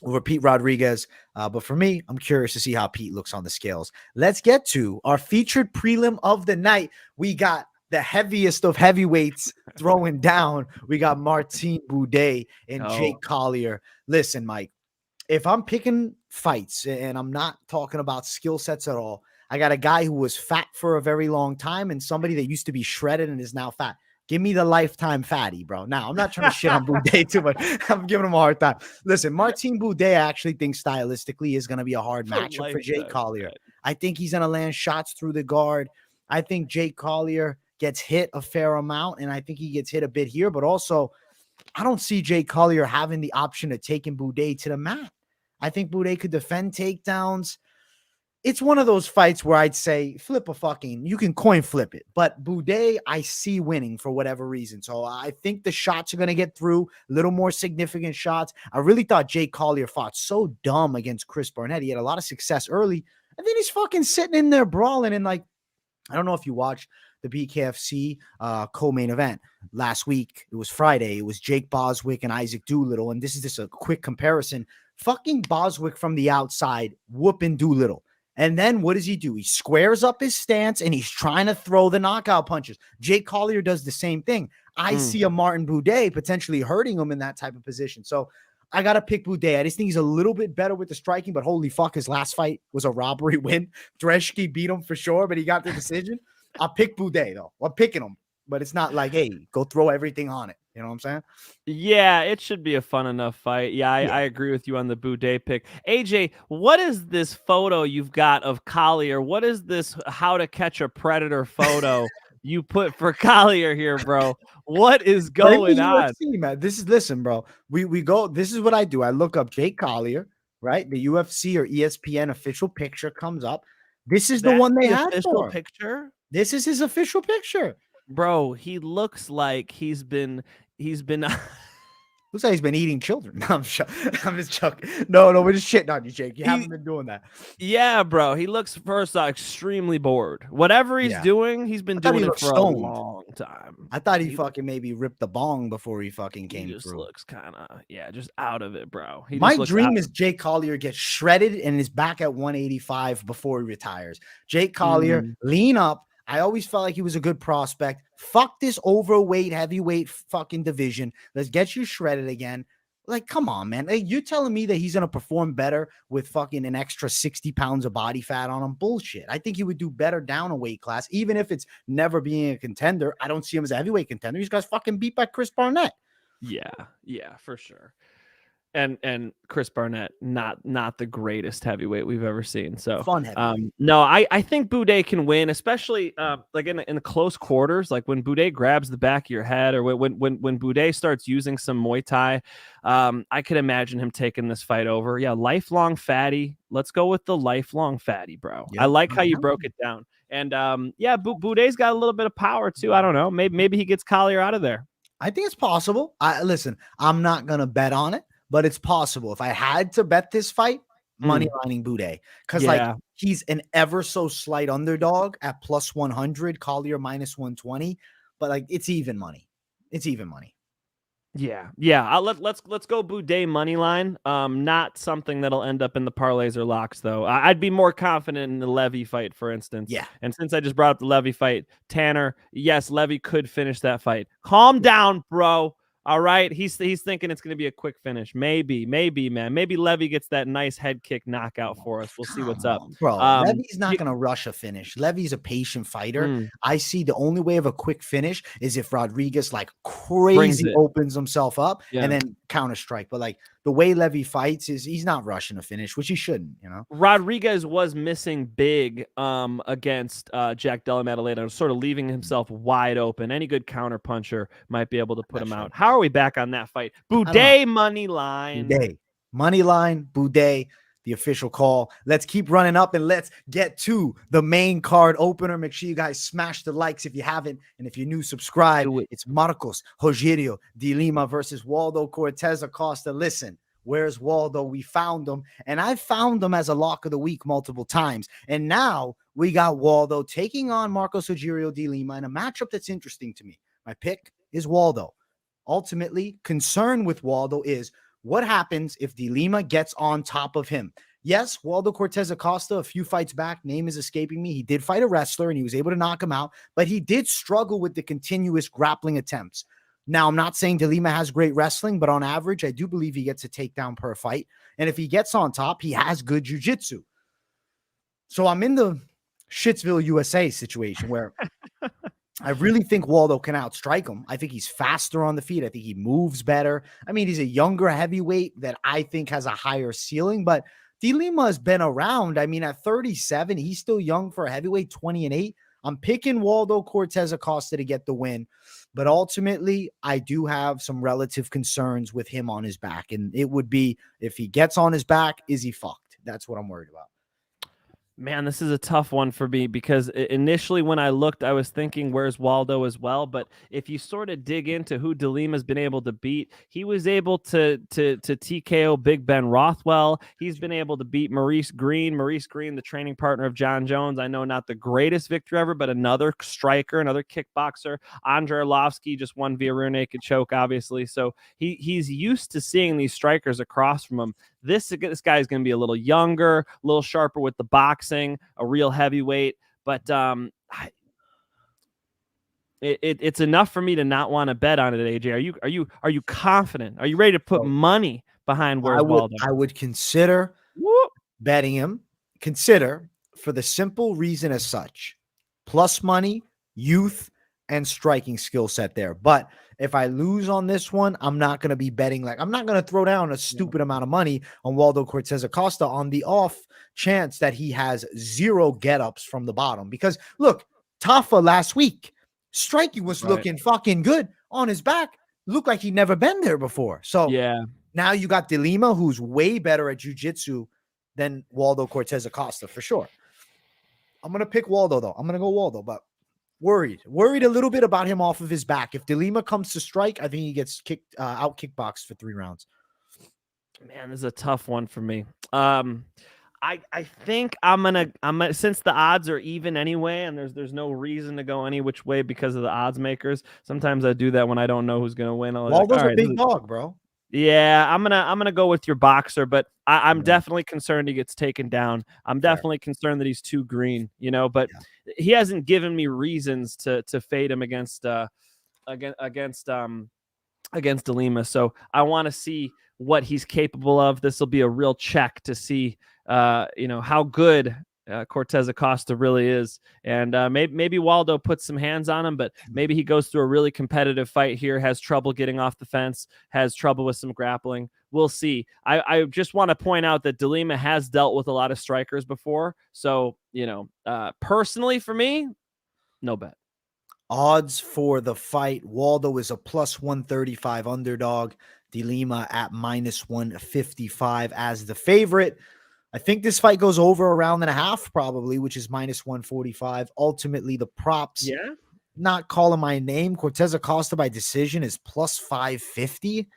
Speaker 3: over Pete Rodriguez. But for me, I'm curious to see how Pete looks on the scales. Let's get to our featured prelim of the night. We got the heaviest of heavyweights throwing down. We got Martin Buday and Jake Collier. Listen, Mike, if I'm picking fights and I'm not talking about skill sets at all, I got a guy who was fat for a very long time and somebody that used to be shredded and is now fat. Give me the lifetime fatty, bro. Now, I'm not trying to shit on Buday too much. I'm giving him a hard time. Listen, Martin Buday, I actually think stylistically is going to be a hard matchup for Jake Collier. I think he's going to land shots through the guard. I think Jake Collier gets hit a fair amount, and I think he gets hit a bit here. But also, I don't see Jake Collier having the option of taking Buday to the mat. I think Buday could defend takedowns. It's one of those fights where I'd say you can coin flip it. But Buday, I see winning for whatever reason. So I think the shots are going to get through, a little more significant shots. I really thought Jake Collier fought so dumb against Chris Barnett. He had a lot of success early, and then he's fucking sitting in there brawling. And like, I don't know if you watched the BKFC co-main event last week. It was Friday. It was Jake Boswick and Isaac Doolittle. And this is just a quick comparison. Fucking Boswick from the outside whooping Doolittle. And then what does he do? He squares up his stance and he's trying to throw the knockout punches. Jake Collier does the same thing. I see a Martin Buday potentially hurting him in that type of position. So I got to pick Buday. I just think he's a little bit better with the striking, but holy fuck, his last fight was a robbery win. Dreshki beat him for sure, but he got the decision. I'll pick Buday, though. I'm picking him, but it's not like, hey, go throw everything on it. You know what I'm saying?
Speaker 4: Yeah, it should be a fun enough fight. Yeah, I agree with you on the Buday pick. AJ, what is this photo you've got of Collier? What is this how to catch a predator photo you put for Collier here, bro? What is going on?
Speaker 3: UFC, man. Listen, bro. We go. This is what I do. I look up Jake Collier, right? The UFC or ESPN official picture comes up. This is the one they had
Speaker 4: official
Speaker 3: for
Speaker 4: picture.
Speaker 3: This is his official picture.
Speaker 4: Bro, he looks like he's been
Speaker 3: looks like he's been eating children. No, I'm just joking. No, we're just shitting on you, Jake. You haven't been doing that.
Speaker 4: Yeah, bro. He looks first extremely bored. Whatever he's doing, he's been doing it for a long time.
Speaker 3: I thought he fucking maybe ripped the bong before he fucking came through.
Speaker 4: He just looks kind of just out of it, bro.
Speaker 3: My dream is Jake Collier gets shredded and is back at 185 before he retires. Jake Collier, lean up. I always felt like he was a good prospect. Fuck this overweight, heavyweight fucking division. Let's get you shredded again. Like, come on, man. Like, you're telling me that he's going to perform better with fucking an extra 60 pounds of body fat on him? Bullshit. I think he would do better down a weight class, even if it's never being a contender. I don't see him as a heavyweight contender. He's got fucking beat by Chris Barnett.
Speaker 4: Yeah, for sure. And Chris Barnett, not the greatest heavyweight we've ever seen. So
Speaker 3: fun heavyweight.
Speaker 4: No, I think Buday can win, especially like in the close quarters, like when Buday grabs the back of your head, or when Buday starts using some Muay Thai. I could imagine him taking this fight over. Yeah, lifelong fatty. Let's go with the lifelong fatty, bro. Yep. I like how you broke it down. And Buday's got a little bit of power too. I don't know. Maybe he gets Collier out of there.
Speaker 3: I think it's possible. Listen, I'm not gonna bet on it, but it's possible. If I had to bet this fight, money lining Buday, because like he's an ever so slight underdog at plus 100, Collier minus 120, but like it's even money. It's even money.
Speaker 4: Yeah. Let's go Buday money line. Not something that'll end up in the parlays or locks though. I'd be more confident in the Levy fight, for instance.
Speaker 3: Yeah.
Speaker 4: And since I just brought up the Levy fight, Tanner, yes, Levy could finish that fight. Calm down, bro. All right, he's thinking it's going to be a quick finish. Maybe, man. Maybe Levy gets that nice head kick knockout for us. We'll see what's up.
Speaker 3: Bro, Levy's not going to rush a finish. Levy's a patient fighter. I see the only way of a quick finish is if Rodriguez like crazy opens himself up and then counter strike. But like the way Levy fights is he's not rushing a finish, which he shouldn't, you know.
Speaker 4: Rodriguez was missing big against Jack Della Maddalena, sort of leaving himself wide open. Any good counter puncher might be able to put him out. How are we back on that fight? Buday money line.
Speaker 3: Buday. Money line, Buday, the official call. Let's keep running up and let's get to the main card opener. Make sure you guys smash the likes if you haven't. And if you're new, subscribe. It's Marcos Rogério de Lima versus Waldo Cortes-Acosta. Listen, where's Waldo? We found him. And I found him as a lock of the week multiple times. And now we got Waldo taking on Marcos Rogério de Lima in a matchup that's interesting to me. My pick is Waldo. Ultimately, concern with Waldo is what happens if De Lima gets on top of him. Yes, Waldo Cortes-Acosta, a few fights back, name is escaping me. He did fight a wrestler and he was able to knock him out, but he did struggle with the continuous grappling attempts. Now, I'm not saying De Lima has great wrestling, but on average, I do believe he gets a takedown per fight. And if he gets on top, he has good jiu-jitsu. So I'm in the Shitsville, USA situation where I really think Waldo can outstrike him. I think he's faster on the feet. I think he moves better. I mean, he's a younger heavyweight that I think has a higher ceiling, but De Lima has been around. I mean, at 37, he's still young for a heavyweight, 20-8. I'm picking Waldo Cortes-Acosta to get the win. But ultimately, I do have some relative concerns with him on his back. And it would be, if he gets on his back, is he fucked? That's what I'm worried about.
Speaker 4: Man, this is a tough one for me because initially when I looked, I was thinking, where's Waldo as well? But if you sort of dig into who Lima's been able to beat, he was able to TKO Big Ben Rothwell. He's been able to beat Maurice Green, the training partner of John Jones. I know not the greatest victory ever, but another striker, another kickboxer. Andre Arlovsky just won via rear naked choke, obviously. So he's used to seeing these strikers across from him. This guy is going to be a little younger, a little sharper with the boxing, a real heavyweight. But it's enough for me to not want to bet on it. AJ, are you confident? Are you ready to put money behind Waldo?
Speaker 3: I would consider betting him. Consider, for the simple reason as such: plus money, youth, and striking skill set there. But if I lose on this one, I'm not going to be betting. I'm not going to throw down a stupid amount of money on Waldo Cortes-Acosta on the off chance that he has 0 get-ups from the bottom. Because look, Tafa last week, striking was looking fucking good on his back. Looked like he'd never been there before. So now you got Lima, who's way better at jiu-jitsu than Waldo Cortes-Acosta for sure. I'm going to pick Waldo though. I'm going to go Waldo, but worried a little bit about him off of his back. If Lima comes to strike, I think he gets out kickboxed for 3 rounds.
Speaker 4: Man, this is a tough one for me. I think I'm gonna since the odds are even anyway, and there's no reason to go any which way because of the odds makers. Sometimes I do that when I don't know who's gonna win.
Speaker 3: Waldo's a big dog, bro.
Speaker 4: Yeah, I'm gonna go with your boxer, but I'm definitely concerned he gets taken down. I'm definitely concerned that he's too green, but he hasn't given me reasons to fade him against Lima. So I want to see what he's capable of. This will be a real check to see how good Cortes-Acosta really is. And maybe Waldo puts some hands on him, but maybe he goes through a really competitive fight here, has trouble getting off the fence, has trouble with some grappling. We'll see. I just want to point out that Lima has dealt with a lot of strikers before. So, personally for me, no bet.
Speaker 3: Odds for the fight: Waldo is a plus 135 underdog. Lima at minus 155 as the favorite. I think this fight goes over a round and a half, probably, which is minus 145. Ultimately, the props, not calling my name, Cortes-Acosta by decision is plus 550.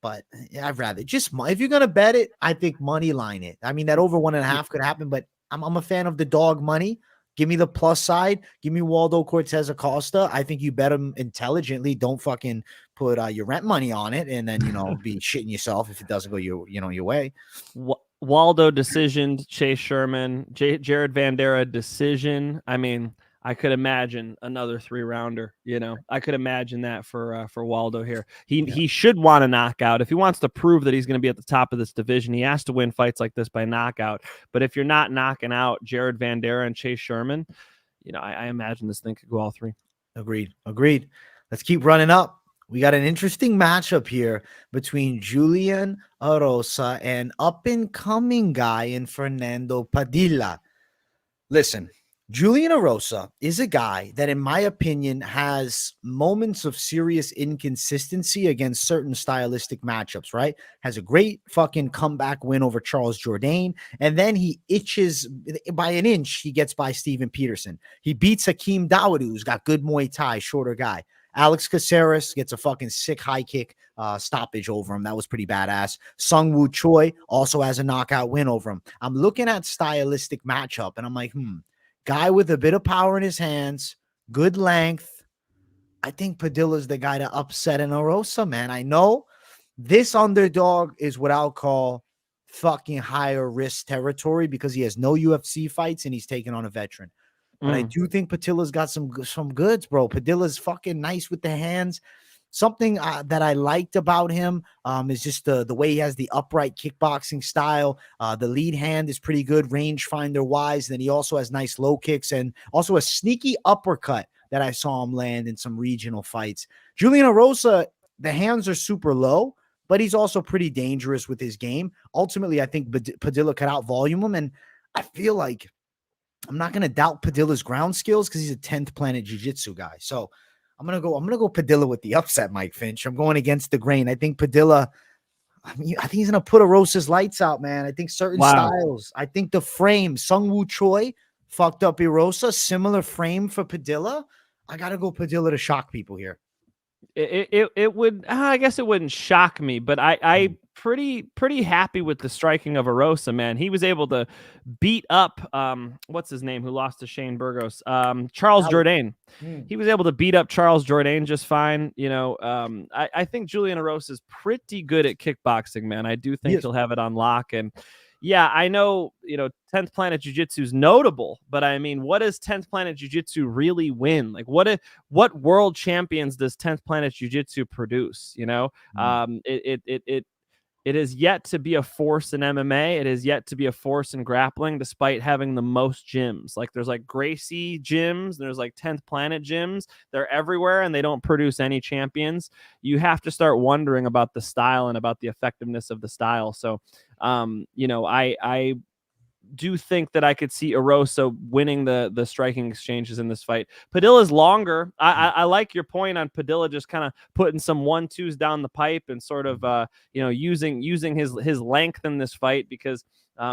Speaker 3: But I'd rather if you're going to bet it, I think money line it. I mean, that over 1.5 could happen, but I'm a fan of the dog money. Give me the plus side. Give me Waldo Cortes-Acosta. I think you bet him intelligently. Don't fucking put your rent money on it and then, be shitting yourself if it doesn't go your way.
Speaker 4: Waldo decision, Chase Sherman, Jared Vandera decision. I mean, I could imagine another 3-rounder. I could imagine that for Waldo here. He should want a knockout. If he wants to prove that he's going to be at the top of this division, he has to win fights like this by knockout. But if you're not knocking out Jared Vandera and Chase Sherman, I imagine this thing could go all 3.
Speaker 3: Agreed. Let's keep running up. We got an interesting matchup here between Julian Erosa and up-and-coming guy in Fernando Padilla. Listen, Julian Erosa is a guy that, in my opinion, has moments of serious inconsistency against certain stylistic matchups, right? Has a great fucking comeback win over Charles Jourdain, and then he itches by an inch. He gets by Steven Peterson. He beats Hakeem Dawodu, who's got good Muay Thai, shorter guy. Alex Caceres gets a fucking sick high kick stoppage over him. That was pretty badass. Sung Woo Choi also has a knockout win over him. I'm looking at stylistic matchup, and I'm like, guy with a bit of power in his hands, good length. I think Padilla's the guy to upset an Erosa, man. I know this underdog is what I'll call fucking higher risk territory because he has no UFC fights and he's taking on a veteran. But I do think Padilla's got some goods, bro. Padilla's fucking nice with the hands. Something that I liked about him is just the way he has the upright kickboxing style. The lead hand is pretty good, rangefinder-wise. Then he also has nice low kicks and also a sneaky uppercut that I saw him land in some regional fights. Julian Erosa, the hands are super low, but he's also pretty dangerous with his game. Ultimately, I think Padilla could out-volume him, and I feel like I'm not going to doubt Padilla's ground skills because he's a 10th planet jiu-jitsu guy. So I'm gonna go Padilla with the upset, Mike Finch. I'm going against the grain. I think Padilla. I think he's gonna put Erosa's lights out, man. I think certain styles. I think the frame, Sungwoo Choi fucked up Erosa. Similar frame for Padilla. I gotta go Padilla to shock people here.
Speaker 4: It would, I guess it wouldn't shock me, but I pretty happy with the striking of Erosa, man. He was able to beat up what's his name who lost to Shane Burgos, Charles Jourdain. He was able to beat up Charles Jourdain just fine. You know, I think Julian Erosa is pretty good at kickboxing, man. I do think he'll have it on lock. And yeah, I know, you know, 10th Planet Jiu-Jitsu is notable, but I mean, what does 10th Planet Jiu-Jitsu really win? Like, what world champions does 10th Planet Jiu-Jitsu produce? You know, it is yet to be a force in MMA. It is yet to be a force in grappling, despite having the most gyms. Like, there's like Gracie gyms, and there's like 10th Planet gyms. They're everywhere, and they don't produce any champions. You have to start wondering about the style and about the effectiveness of the style. So, you know, I do think that I could see Erosa winning the striking exchanges in this fight. Padilla's longer. I like your point on Padilla just kind of putting some 1-2s down the pipe and sort of you know, using his length in this fight, because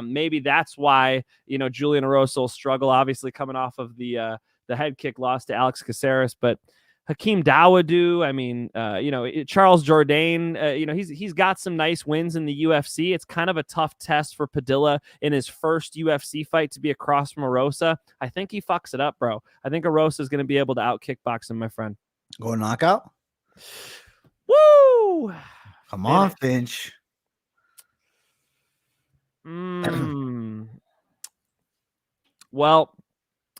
Speaker 4: maybe that's why, you know, Julian Erosa will struggle, obviously coming off of the head kick loss to Alex Caceres, but Hakeem Dawodu, I mean, you know, Charles Jourdain, you know, he's got some nice wins in the UFC. It's kind of a tough test for Padilla in his first UFC fight to be across from Erosa. I think he fucks it up, bro. I think Erosa is going to be able to out kickbox him, my friend.
Speaker 3: Go knockout.
Speaker 4: Woo!
Speaker 3: Come on, Finch.
Speaker 4: Well,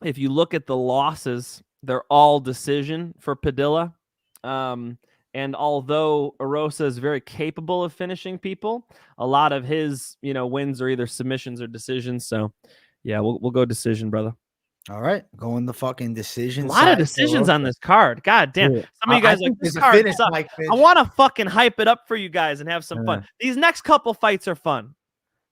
Speaker 4: if you look at the losses, they're all decision for Padilla. And although Erosa is very capable of finishing people, a lot of his, you know, wins are either submissions or decisions. So yeah, we'll go decision, brother.
Speaker 3: All right. Going the fucking decision.
Speaker 4: A lot of decisions on this card. God damn.
Speaker 3: Yeah.
Speaker 4: Some of you guys are like, this card sucks. I want to fucking hype it up for you guys and have some fun. These next couple fights are fun.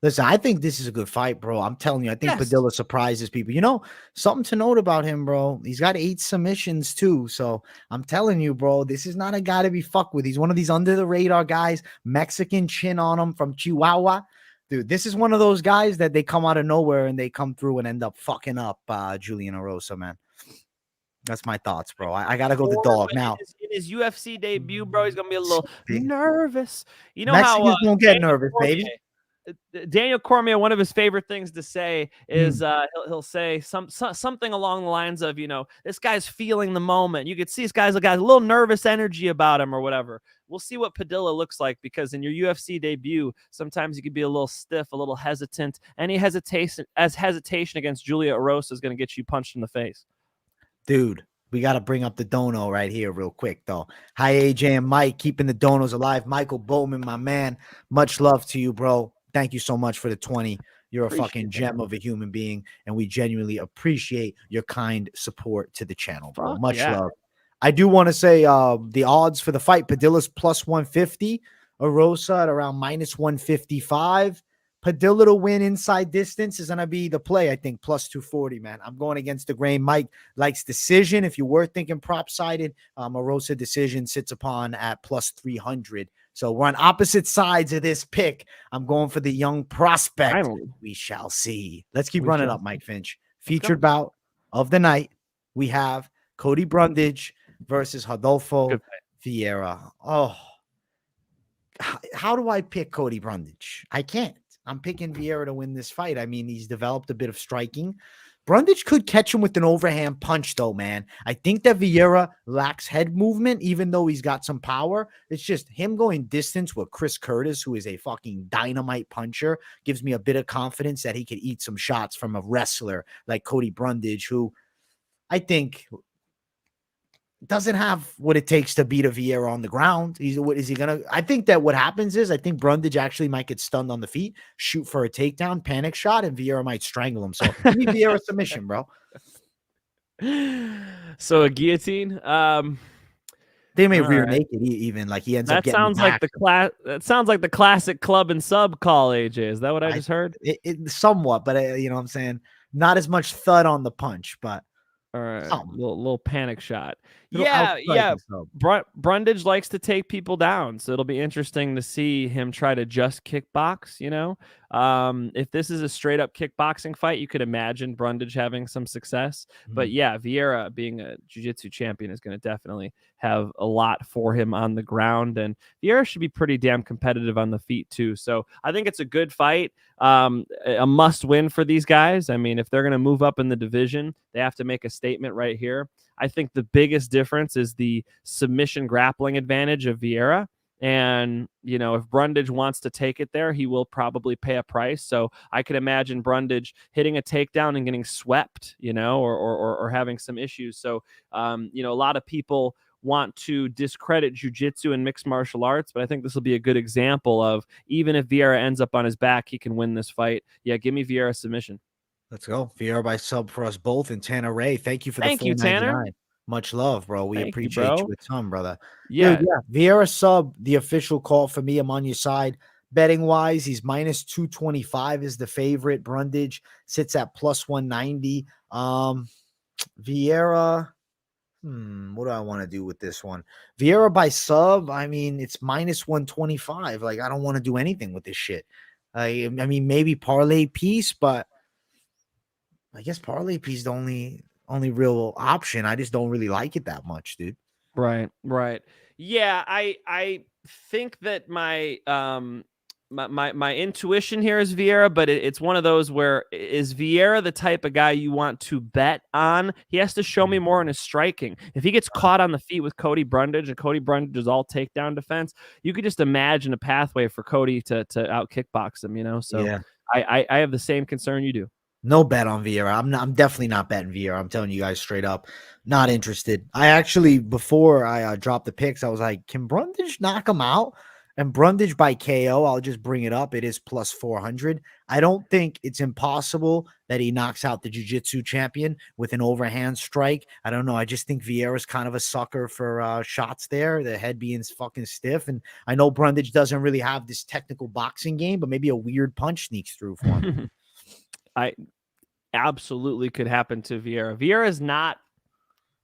Speaker 3: Listen, I think this is a good fight, bro. I'm telling you, I think Padilla surprises people. You know, something to note about him, bro. He's got 8 submissions too. So I'm telling you, bro, this is not a guy to be fucked with. He's one of these under the radar guys, Mexican chin on him from Chihuahua. Dude, this is one of those guys that they come out of nowhere and they come through and end up fucking up Julian Erosa, man. That's my thoughts, bro. I got to go the dog now.
Speaker 4: In his UFC debut, bro, he's going to be a little nervous. You know
Speaker 3: Mexicans
Speaker 4: how
Speaker 3: don't get nervous, baby.
Speaker 4: Daniel Cormier, one of his favorite things to say is he'll say something along the lines of, you know, this guy's feeling the moment. You could see this guy's got a little nervous energy about him or whatever. We'll see what Padilla looks like, because in your UFC debut, sometimes you could be a little stiff, a little hesitant. Any hesitation against Julia Erosa is going to get you punched in the face.
Speaker 3: Dude, we got to bring up the dono right here real quick, though. Hi, AJ and Mike, keeping the donos alive. Michael Bowman, my man. Much love to you, bro. Thank you so much for the 20. You're a fucking gem of a human being, and we genuinely appreciate your kind support to the channel, bro. Much love. I do want to say the odds for the fight, Padilla's plus 150, Erosa at around minus 155. Padilla to win inside distance is going to be the play, I think, plus 240, man. I'm going against the grain. Mike likes decision. If you were thinking prop-sided, Erosa decision sits upon at plus 300. So we're on opposite sides of this pick. I'm going for the young prospect. Finally. We shall see. Let's keep running up, Mike Finch. Featured bout of the night, we have Cody Brundage versus Rodolfo Vieira. Oh, how do I pick Cody Brundage? I can't. I'm picking Vieira to win this fight. I mean, he's developed a bit of striking. Brundage could catch him with an overhand punch, though, man. I think that Vieira lacks head movement, even though he's got some power. It's just him going distance with Chris Curtis, who is a fucking dynamite puncher, gives me a bit of confidence that he could eat some shots from a wrestler like Cody Brundage, who I think doesn't have what it takes to beat a Vieira on the ground. I think that what happens is I think Brundage actually might get stunned on the feet, shoot for a takedown, panic shot, and Vieira might strangle him. So give me Vieira submission, bro.
Speaker 4: So a guillotine.
Speaker 3: They may rear naked even, like he ends up getting back.
Speaker 4: That sounds like the classic club and sub call, AJ. Is that what I just heard?
Speaker 3: It somewhat, but you know what I'm saying? Not as much thud on the punch, but
Speaker 4: all right, little panic shot.
Speaker 3: outstrike the sub.
Speaker 4: Brundage likes to take people down, so it'll be interesting to see him try to just kickbox. If this is a straight up kickboxing fight, you could imagine Brundage having some success. But yeah, Vieira being a jiu-jitsu champion is going to definitely have a lot for him on the ground, and Vieira should be pretty damn competitive on the feet too. So I think it's a good fight, a must win for these guys. I mean, if they're going to move up in the division, they have to make a statement right here. I think the biggest difference is the submission grappling advantage of Vieira. And, if Brundage wants to take it there, he will probably pay a price. So I could imagine Brundage hitting a takedown and getting swept, or having some issues. So, a lot of people want to discredit jiu-jitsu and mixed martial arts, but I think this will be a good example of, even if Vieira ends up on his back, he can win this fight. Yeah, give me Vieira submission.
Speaker 3: Let's go. Vieira by sub for us both. And Tanner Ray, thank you for the $4.99.
Speaker 4: Tanner.
Speaker 3: Much love, bro. We appreciate you a ton, brother.
Speaker 4: Yeah.
Speaker 3: Dude, yeah. Vieira sub, the official call for me. I'm on your side. Betting wise, he's minus 225 is the favorite. Brundage sits at plus 190. Vieira. What do I want to do with this one? Vieira by sub. I mean, it's minus 125. Like, I don't want to do anything with this shit. I mean, maybe parlay piece, but I guess parlay piece is the only real option. I just don't really like it that much, dude.
Speaker 4: Right. Yeah, I think that my my intuition here is Vieira, but it's one of those where, is Vieira the type of guy you want to bet on? He has to show me more in his striking. If he gets caught on the feet with Cody Brundage, and Cody Brundage is all takedown defense, you could just imagine a pathway for Cody to out kickbox him, So yeah. I have the same concern you do.
Speaker 3: No bet on Vieira. I'm definitely not betting Vieira. I'm telling you guys straight up, not interested. I actually, before I dropped the picks, I was like, can Brundage knock him out? And Brundage by KO, I'll just bring it up. It is plus 400. I don't think it's impossible that he knocks out the jiu-jitsu champion with an overhand strike. I don't know. I just think Vieira's kind of a sucker for shots there, the head being fucking stiff. And I know Brundage doesn't really have this technical boxing game, but maybe a weird punch sneaks through for him.
Speaker 4: Absolutely could happen to Vieira. Vieira is not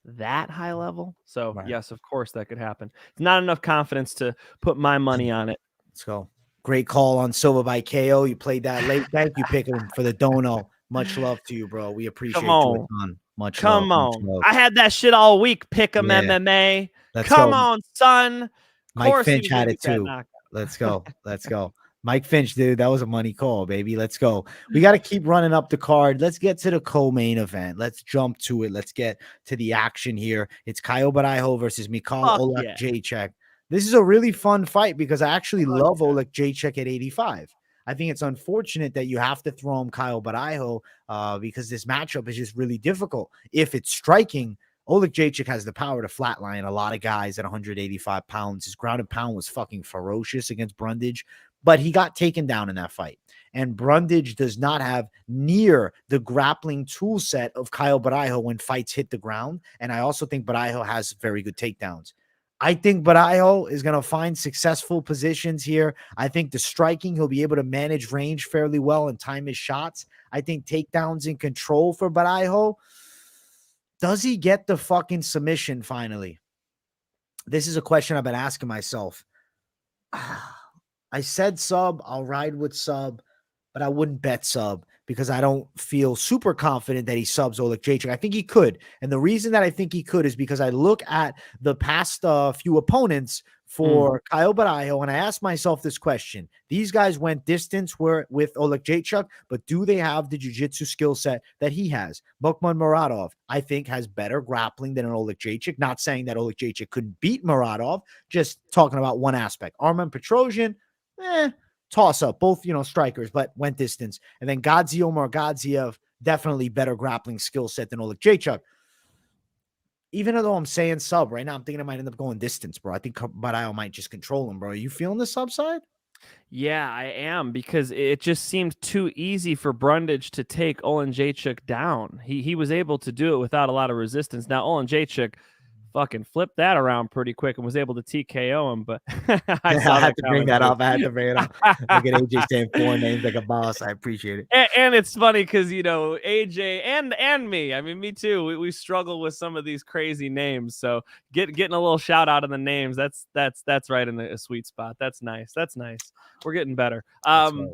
Speaker 4: that high level. So right. Yes, of course that could happen. It's not enough confidence to put my money on it.
Speaker 3: Let's go. Great call on Silva by KO. You played that late. Thank you, Pick'em, for the dono. Much love to you, bro. We appreciate you a ton. Much love.
Speaker 4: I had that shit all week. Pick'em MMA. Come on, son.
Speaker 3: Mike Finch had it too. Let's go. Let's go. Mike Finch, dude, that was a money call, baby. Let's go. We got to keep running up the card. Let's get to the co-main event. Let's jump to it. Let's get to the action here. It's Caio Borralho versus Mikhail Oleksiejczuk. This is a really fun fight because I actually love Oleksiejczuk at 85. I think it's unfortunate that you have to throw him Caio Borralho because this matchup is just really difficult. If it's striking, Oleksiejczuk has the power to flatline a lot of guys at 185 pounds. His ground and pound was fucking ferocious against Brundage, but he got taken down in that fight. And Brundage does not have near the grappling tool set of Caio Borralho when fights hit the ground. And I also think Borralho has very good takedowns. I think Borralho is going to find successful positions here. I think the striking, he'll be able to manage range fairly well and time his shots. I think takedowns in control for Borralho. Does he get the fucking submission finally? This is a question I've been asking myself. I said sub, I'll ride with sub, but I wouldn't bet sub because I don't feel super confident that he subs Oleksiejczuk. I think he could. And the reason that I think he could is because I look at the past few opponents for Caio Borralho, and I ask myself this question. These guys went distance with Oleksiejczuk, but do they have the jiu-jitsu skill set that he has? Muradov, I think, has better grappling than an Oleksiejczuk. Not saying that Oleksiejczuk couldn't beat Muradov, just talking about one aspect. Arman Petrosian, toss up, both, strikers, but went distance. And then Gadziev, definitely better grappling skill set than Oleksiejczuk. Even though I'm saying sub right now, I'm thinking I might end up going distance, bro. I think Borralho might just control him, bro. Are you feeling the sub side?
Speaker 4: Yeah, I am, because it just seemed too easy for Brundage to take Oleksiejczuk down. He was able to do it without a lot of resistance. Now, Oleksiejczuk, fucking flipped that around pretty quick and was able to TKO him. But
Speaker 3: I had to bring that up. I had to bring it up. Look at AJ saying 4 names like a boss. I appreciate it.
Speaker 4: And it's funny because, AJ and me, I mean, me too. We struggle with some of these crazy names. So getting a little shout out on the names, that's right in the sweet spot. That's nice. That's nice. We're getting better.
Speaker 3: Right.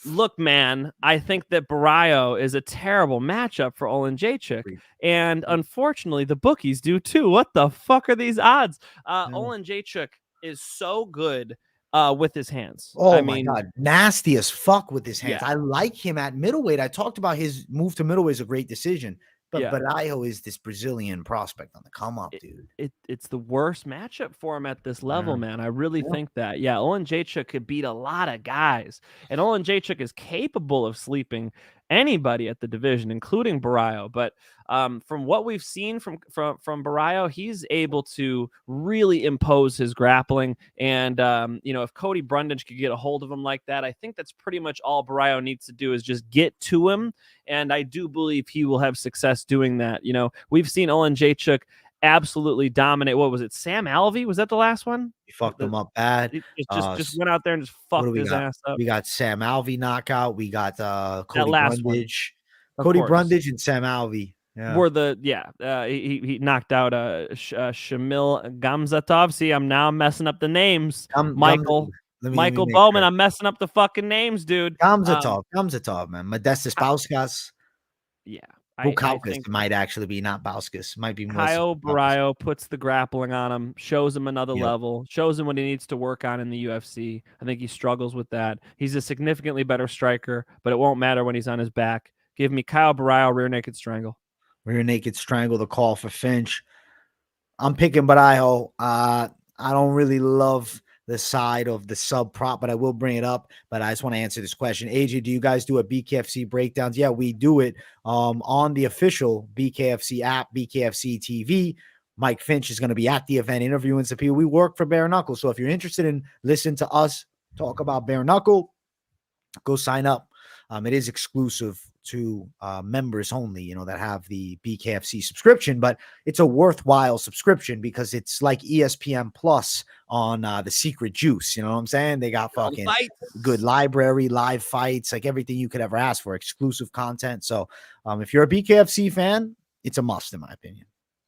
Speaker 4: Look, man, I think that Borralho is a terrible matchup for Oleksiejczuk. And unfortunately, the bookies do too. What the fuck are these odds? Oleksiejczuk is so good with his hands.
Speaker 3: Oh, my God. Nasty as fuck with his hands.
Speaker 4: Yeah.
Speaker 3: I like him at middleweight. I talked about his move to middleweight is a great decision. But Borralho is this Brazilian prospect on the come up, dude.
Speaker 4: It's the worst matchup for him at this level, man. I really think that. Yeah, Oleksiejczuk could beat a lot of guys. And Oleksiejczuk is capable of sleeping anybody at the division, including Borralho. But from what we've seen from Borralho, he's able to really impose his grappling. And if Cody Brundage could get a hold of him like that, I think that's pretty much all Borralho needs to do is just get to him. And I do believe he will have success doing that. We've seen Oleksiejczuk absolutely dominate. What was it? Sam Alvey? Was that the last one?
Speaker 3: He fucked him up bad.
Speaker 4: He just went out there and just fucked his ass up.
Speaker 3: We got Sam Alvey knockout. We got Cody Brundage.
Speaker 4: One,
Speaker 3: Cody Brundage and Sam Alvey. Yeah.
Speaker 4: Were he knocked out Shamil Gamzatov. See, I'm now messing up the names. Michael Bowman. Sure. I'm messing up the fucking names, dude.
Speaker 3: Gamzatov, man. Modestas Bauskas.
Speaker 4: Yeah.
Speaker 3: Bukauskas might actually be not Bauskas. Might be
Speaker 4: Caio Borralho puts the grappling on him, shows him another level, shows him what he needs to work on in the UFC. I think he struggles with that. He's a significantly better striker, but it won't matter when he's on his back. Give me Caio Borralho, rear naked strangle.
Speaker 3: Rear naked strangle, the call for Finch. I'm picking Borralho. I don't really love the side of the sub prop, but I will bring it up. But I just want to answer this question. AJ, do you guys do a BKFC breakdowns? Yeah, we do it on the official BKFC app, BKFC TV. Mike Finch is going to be at the event interviewing some people. We work for Bare Knuckle. So if you're interested in listening to us talk about Bare Knuckle, go sign up. It is exclusive to members only, that have the BKFC subscription, but it's a worthwhile subscription because it's like ESPN Plus on the Secret Juice. You know what I'm saying? They got fucking good library, live fights, like everything you could ever ask for, exclusive content. So if you're a BKFC fan, it's a must in my opinion.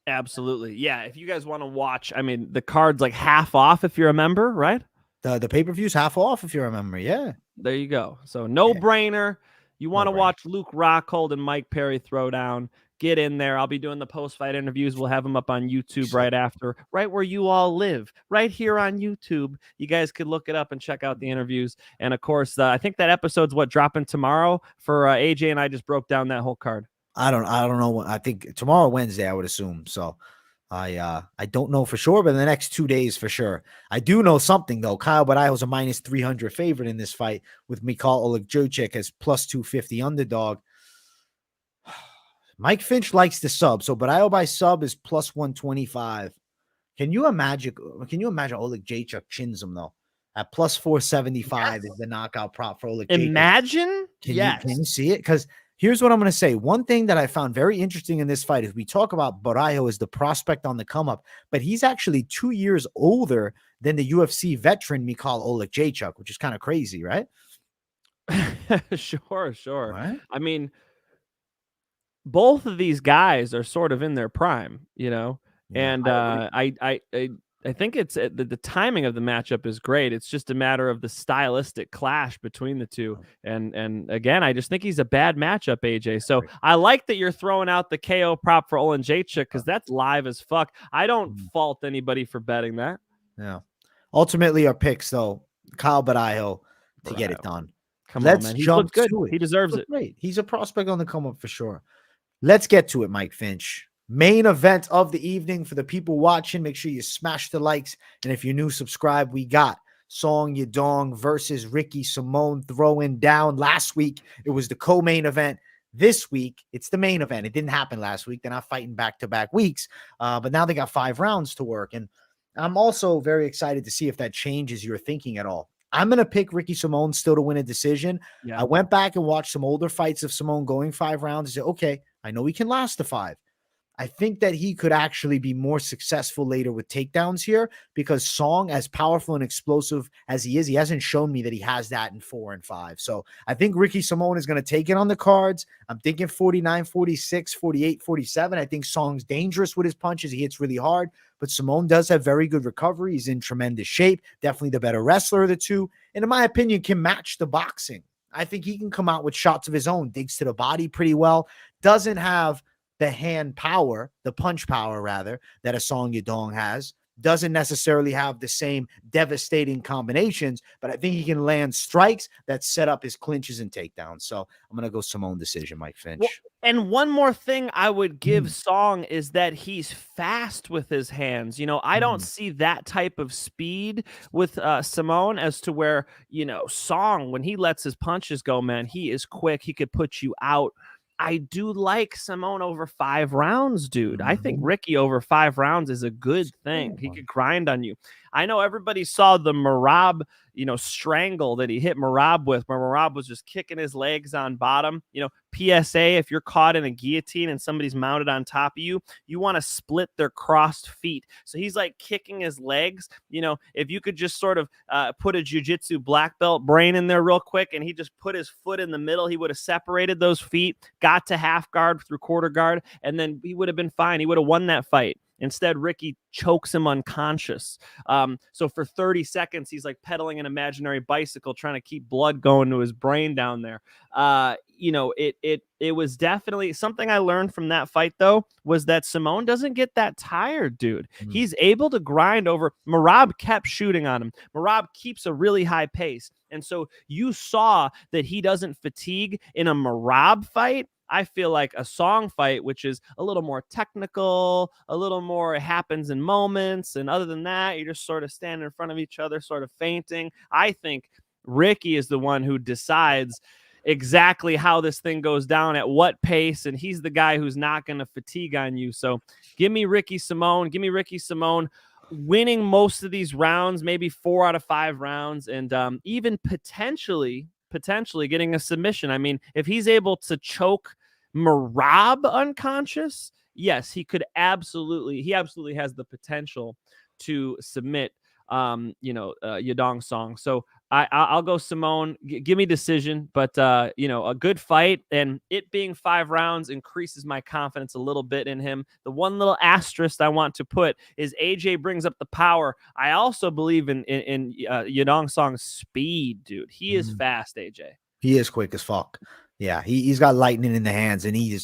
Speaker 4: Absolutely. Yeah. If you guys want to watch, I mean, the card's like half off if you're a member, right?
Speaker 3: The pay-per-view's half off if you're a member. Yeah.
Speaker 4: There you go. So no brainer. You want to watch Luke Rockhold and Mike Perry throw down, get in there. I'll be doing the post-fight interviews. We'll have them up on YouTube right after, right where you all live, right here on YouTube. You guys could look it up and check out the interviews. And, of course, I think that episode's dropping tomorrow for AJ and I just broke down that whole card.
Speaker 3: I don't know. I think tomorrow, Wednesday, I would assume. So I don't know for sure, but in the next 2 days for sure. I do know something though. Caio Borralho is a minus 300 favorite in this fight with Mikhail Oleksiejczuk as plus 250 underdog. Mike Finch likes the sub, so Borralho by sub is plus 125. Can you imagine Oleksiejczuk chins him though? At plus 475 is the knockout prop for Oleksiejczuk.
Speaker 4: Imagine?
Speaker 3: Can you see it? Because here's what I'm going to say. One thing that I found very interesting in this fight is we talk about Borralho as the prospect on the come up, but he's actually 2 years older than the UFC veteran Mikhail Oleksiejczuk, which is kind of crazy, right?
Speaker 4: Sure.
Speaker 3: Right?
Speaker 4: I mean, both of these guys are sort of in their prime, and I think it's the timing of the matchup is great. It's just a matter of the stylistic clash between the two. And again, I just think he's a bad matchup, AJ. So I like that you're throwing out the KO prop for Oleksiejczuk because that's live as fuck. I don't fault anybody for betting that.
Speaker 3: Yeah. Ultimately, our picks, though, Caio Borralho to get it done.
Speaker 4: Let's jump to it. He deserves it.
Speaker 3: Great. He's a prospect on the come up for sure. Let's get to it, Mike Finch. Main event of the evening for the people watching. Make sure you smash the likes. And if you're new, subscribe. We got Song Yadong versus Ricky Simone throwing down. Last week, it was the co-main event. This week, it's the main event. It didn't happen last week. They're not fighting back-to-back weeks. But now they got 5 rounds to work. And I'm also very excited to see if that changes your thinking at all. I'm going to pick Ricky Simone still to win a decision. Yeah. I went back and watched some older fights of Simone going 5 rounds. I said, okay, I know he can last the 5. I think that he could actually be more successful later with takedowns here because Song, as powerful and explosive as he is, he hasn't shown me that he has that in 4 and 5. So I think Ricky Simón is going to take it on the cards. I'm thinking 49, 46, 48, 47. I think Song's dangerous with his punches. He hits really hard, but Simón does have very good recovery. He's in tremendous shape. Definitely the better wrestler of the two. And in my opinion, can match the boxing. I think he can come out with shots of his own, digs to the body pretty well, doesn't have the hand power, the punch power rather, that a Song Yadong has, doesn't necessarily have the same devastating combinations, but I think he can land strikes that set up his clinches and takedowns. So I'm going to go Simón decision, Mike Finch.
Speaker 4: Well, and one more thing I would give Song is that he's fast with his hands. You know, I don't see that type of speed with Simón as to where, you know, Song, when he lets his punches go, man, he is quick. He could put you out. I do like Simón over 5 rounds, dude. I think Ricky over 5 rounds is a good thing. He could grind on you. I know everybody saw the Merab, you know, strangle that he hit Merab with, where Merab was just kicking his legs on bottom. You know, PSA, if you're caught in a guillotine and somebody's mounted on top of you, you want to split their crossed feet. So he's like kicking his legs. You know, if you could just sort of put a jiu-jitsu black belt brain in there real quick and he just put his foot in the middle, he would have separated those feet, got to half guard through quarter guard, and then he would have been fine. He would have won that fight. Instead, Ricky chokes him unconscious. So for 30 seconds, he's like pedaling an imaginary bicycle, trying to keep blood going to his brain down there. You know, it was definitely something I learned from that fight, though, was that Simón doesn't get that tired, dude. He's able to grind over. Merab kept shooting on him. Merab keeps a really high pace. And so you saw that he doesn't fatigue in a Merab fight. I feel like a Song fight, which is a little more technical, a little more, it happens in moments. And other than that, you're just sort of standing in front of each other, sort of feinting. I think Ricky is the one who decides exactly how this thing goes down, at what pace, and he's the guy who's not going to fatigue on you. So give me Ricky Simón. Give me Ricky Simón winning most of these rounds, maybe 4 out of 5 rounds, and even potentially getting a submission. I mean, if he's able to choke Merab unconscious, yes, he absolutely has the potential to submit Yadong Song. So I'll go Simón. Give me decision, but a good fight, and it being 5 rounds increases my confidence a little bit in him. The one little asterisk I want to put is AJ brings up the power. I also believe in Yadong Song's speed, dude. He is fast, AJ.
Speaker 3: He is quick as fuck. Yeah, he's got lightning in the hands, and he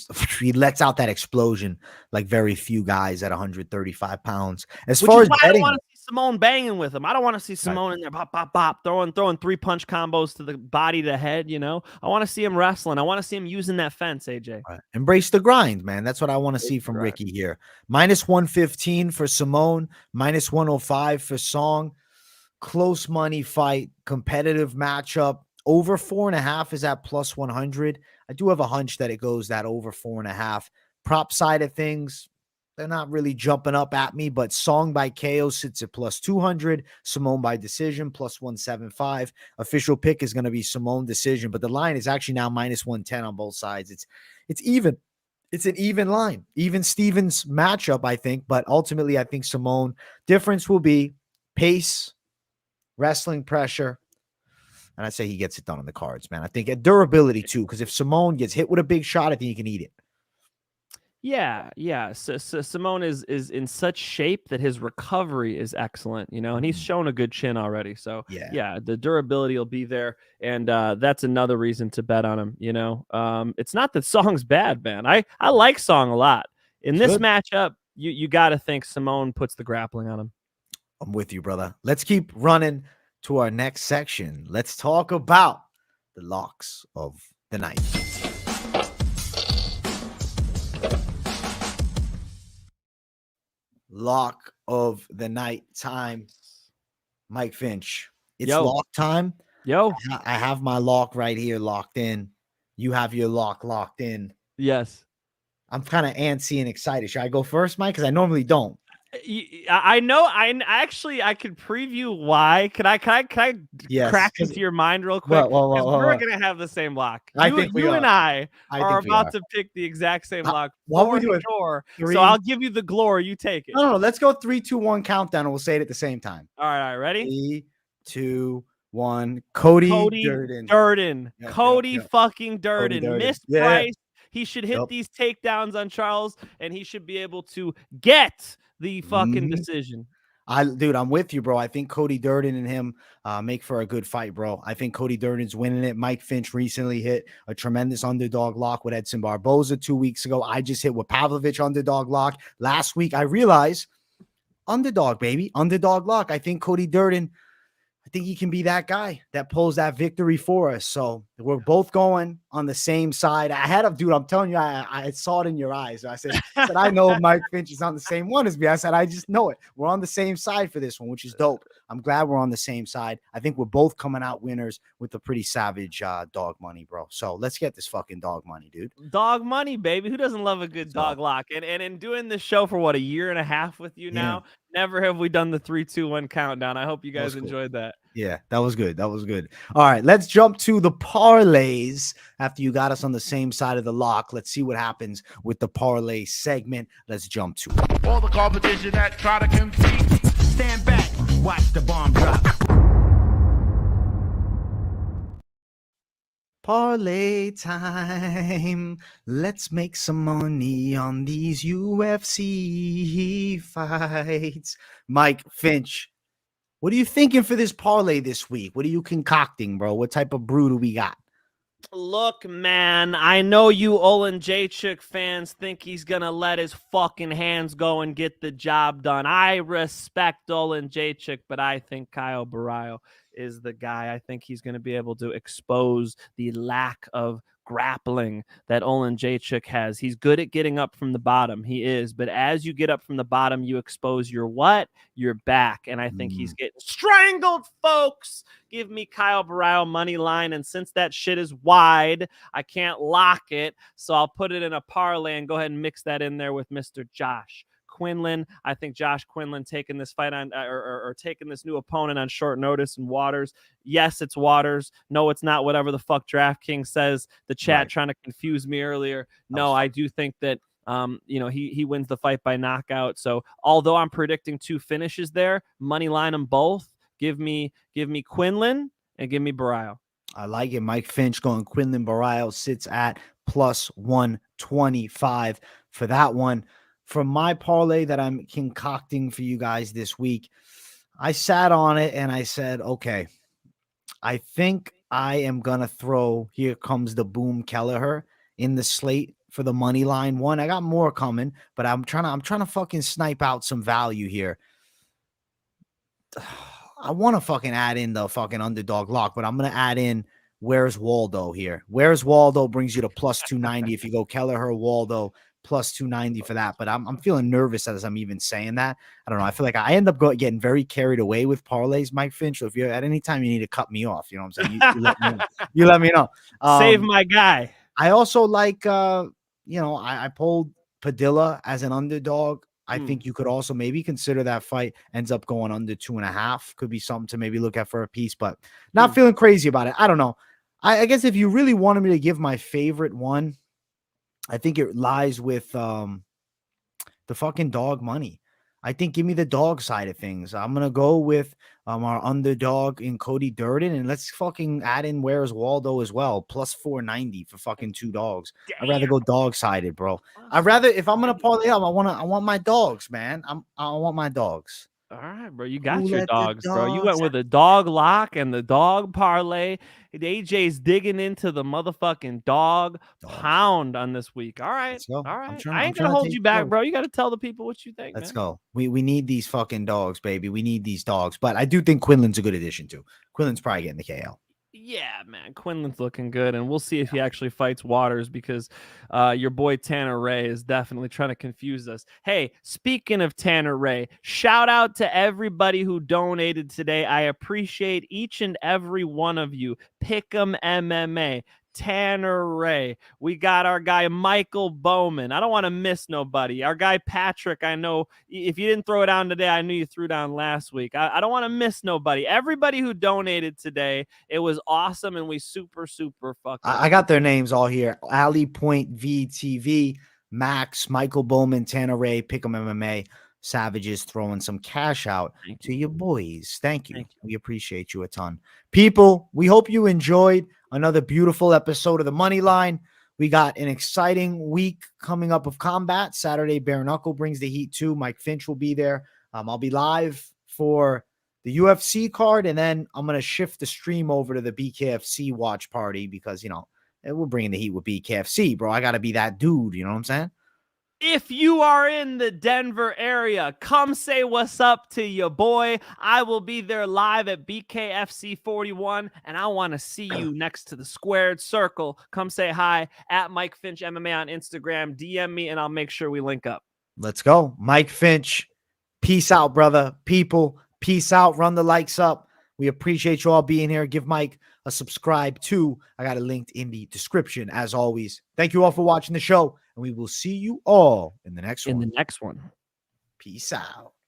Speaker 3: lets out that explosion like very few guys at 135 pounds. As far as
Speaker 4: betting, I don't want to see Simón banging with him. I don't want to see Simón in there, pop, pop, pop, throwing 3-punch combos to the body to head. You know, I want to see him wrestling. I want to see him using that fence, AJ.
Speaker 3: Right. Embrace the grind, man. That's what I want to see from Ricky here. -115 for Simón, -105 for Song. Close money fight, competitive matchup. Over 4.5 is at +100. I do have a hunch that it goes that over 4.5. Prop side of things, they're not really jumping up at me, but Song by KO sits at +200. Simón by decision +175. Official pick is going to be Simón decision, but the line is actually now -110 on both sides. It's even. It's an even line, even Stevens matchup, I think, but ultimately I think Simón difference will be pace, wrestling pressure. And I say he gets it done on the cards, man. I think at durability too, because if Simón gets hit with a big shot, I think he can eat it.
Speaker 4: Yeah. So Simón is in such shape that his recovery is excellent, you know, and he's shown a good chin already. So yeah, the durability will be there, and that's another reason to bet on him. You know, it's not that Song's bad, man. I like Song a lot. In this matchup, you got to think Simón puts the grappling on him.
Speaker 3: I'm with you, brother. Let's keep running to our next section. Let's talk about the locks of the night. Lock of the night time. Mike Finch. It's lock time.
Speaker 4: Yo.
Speaker 3: I have my lock right here locked in. You have your lock locked in.
Speaker 4: Yes.
Speaker 3: I'm kind of antsy and excited. Should I go first, Mike? Because I normally don't.
Speaker 4: I know. I could preview why. Can I
Speaker 3: Yes,
Speaker 4: crack
Speaker 3: 'cause-
Speaker 4: into your mind real quick? Because we're gonna have the same lock.
Speaker 3: I think we
Speaker 4: you
Speaker 3: are.
Speaker 4: and I
Speaker 3: I
Speaker 4: are
Speaker 3: think we
Speaker 4: about
Speaker 3: are.
Speaker 4: to pick the exact same lock
Speaker 3: why don't we
Speaker 4: for
Speaker 3: do it
Speaker 4: sure.
Speaker 3: 3?
Speaker 4: So I'll give you the glory. You take it.
Speaker 3: No, let's go 3, 2, 1 countdown, and we'll say it at the same time.
Speaker 4: All right, ready?
Speaker 3: 3, 2, 1. Cody
Speaker 4: Durden.
Speaker 3: Yep,
Speaker 4: Cody
Speaker 3: yep.
Speaker 4: fucking Durden.
Speaker 3: Durden.
Speaker 4: Mispriced. He should hit
Speaker 3: Yep.
Speaker 4: these takedowns on Charles, and he should be able to get the fucking decision.
Speaker 3: Dude, I'm with you, bro. I think Cody Durden and him make for a good fight, bro. I think Cody Durden's winning it. Mike Finch recently hit a tremendous underdog lock with Edson Barboza 2 weeks ago. I just hit with Pavlovich underdog lock. Last week, I realized underdog, baby. Underdog lock. I think Cody Durden, I think he can be that guy that pulls that victory for us. So we're both going on the same side. I had a dude, I'm telling you, I saw it in your eyes. I said, I know Mike Finch is on the same one as me. I said, I just know it. We're on the same side for this one, which is dope. I'm glad we're on the same side. I think we're both coming out winners with a pretty savage dog money, bro. So let's get this fucking dog money, dude.
Speaker 4: Dog money, baby. Who doesn't love a good dog lock? And in doing this show for what, a year and a half with you now, never have we done the 3, 2, 1 countdown. I hope you guys enjoyed that.
Speaker 3: Yeah, that was good. That was good. All right, let's jump to the parlays. After you got us on the same side of the lock, let's see what happens with the parlay segment. Let's jump to it.
Speaker 1: All the competition that try to compete, stand back, watch the bomb drop.
Speaker 3: Parlay time. Let's make some money on these UFC fights. Mike Finch, what are you thinking for this parlay this week? What are you concocting, bro? What type of brew do we got?
Speaker 4: Look, man, I know you Oleksiejczuk fans think he's going to let his fucking hands go and get the job done. I respect Oleksiejczuk, but I think Caio Borralho is the guy. I think he's going to be able to expose the lack of grappling that Oleksiejczuk has. He's good at getting up from the bottom. He is. But as you get up from the bottom, you expose your what? Your back. And I think he's getting strangled, folks. Give me Caio Borralho money line. And since that shit is wide, I can't lock it. So I'll put it in a parlay and go ahead and mix that in there with Mr. Josh Quinlan. I think Josh Quinlan taking this fight on or taking this new opponent on short notice in Waters. Yes, it's Waters. No, it's not whatever the fuck DraftKings says. The chat trying to confuse me earlier. No, I do think that he wins the fight by knockout. So although I'm predicting 2 finishes there, money line them both. Give me Quinlan and give me Borralho.
Speaker 3: I like it. Mike Finch going Quinlan. Borralho sits at plus 125 for that one. For my parlay that I'm concocting for you guys this week, I sat on it and I said, okay, I think I am going to throw, here comes the boom Kelleher in the slate for the money line one. I got more coming, but I'm trying to fucking snipe out some value here. I want to fucking add in the fucking underdog lock, but I'm going to add in Where's Waldo here. Where's Waldo brings you to plus 290 if you go Kelleher, Waldo, plus 290 for that. But I'm feeling nervous as I'm even saying that. I don't know. I feel like I end up getting very carried away with parlays, Mike Finch. So if you're at any time you need to cut me off, you know what I'm saying? You let me know. You let me know.
Speaker 4: Save my guy.
Speaker 3: I also like, I pulled Padilla as an underdog. I think you could also maybe consider that fight ends up going under 2.5. Could be something to maybe look at for a piece, but not feeling crazy about it. I don't know. I guess if you really wanted me to give my favorite one, I think it lies with the fucking dog money. I think give me the dog side of things. I'm going to go with our underdog in Cody Durden, and let's fucking add in Where's Waldo as well. Plus 490 for fucking 2 dogs. Damn. I'd rather go dog sided, bro. I'd rather, if I'm going to parlay up, I want my dogs, man. I want my dogs.
Speaker 4: All right, bro. You got your dogs, bro. You went with a dog lock and the dog parlay. AJ's digging into the motherfucking dog pound on this week. All right. All right. I ain't going to hold you back, bro. You got to tell the people what you think.
Speaker 3: Let's go. We need these fucking dogs, baby. We need these dogs. But I do think Quinlan's a good addition, too. Quinlan's probably getting the KO.
Speaker 4: Yeah, man. Quinlan's looking good, and we'll see if he actually fights Waters because your boy Tanner Ray is definitely trying to confuse us. Hey, speaking of Tanner Ray, shout out to everybody who donated today. I appreciate each and every one of you. Pick'em MMA, Tanner Ray. We got our guy Michael Bowman. I don't want to miss nobody. Our guy Patrick, I know if you didn't throw it down today, I knew you threw down last week. I don't want to miss nobody. Everybody who donated today, it was awesome, and we super fucking.
Speaker 3: I got their names all here. Alley Point VTV, Max, Michael Bowman, Tanner Ray, Pick'em MMA, Savages throwing some cash out to your boys. Thank you. We appreciate you a ton. People, we hope you enjoyed another beautiful episode of the Moneyline. We got an exciting week coming up of combat. Saturday, Bare Knuckle brings the heat too. Mike Finch will be there. I'll be live for the UFC card, and then I'm going to shift the stream over to the BKFC watch party because, you know, we're bringing the heat with BKFC, bro. I got to be that dude. You know what I'm saying?
Speaker 4: If you are in the Denver area, come say what's up to your boy. I will be there live at BKFC 41, and I want to see you next to the squared circle. Come say hi at Mike Finch MMA on Instagram. DM me, and I'll make sure we link up.
Speaker 3: Let's go. Mike Finch, peace out, brother. People, peace out. Run the likes up. We appreciate you all being here. Give Mike a subscribe too. I got it linked in the description as always. Thank you all for watching the show, and we will see you all in the next one.
Speaker 4: Peace out.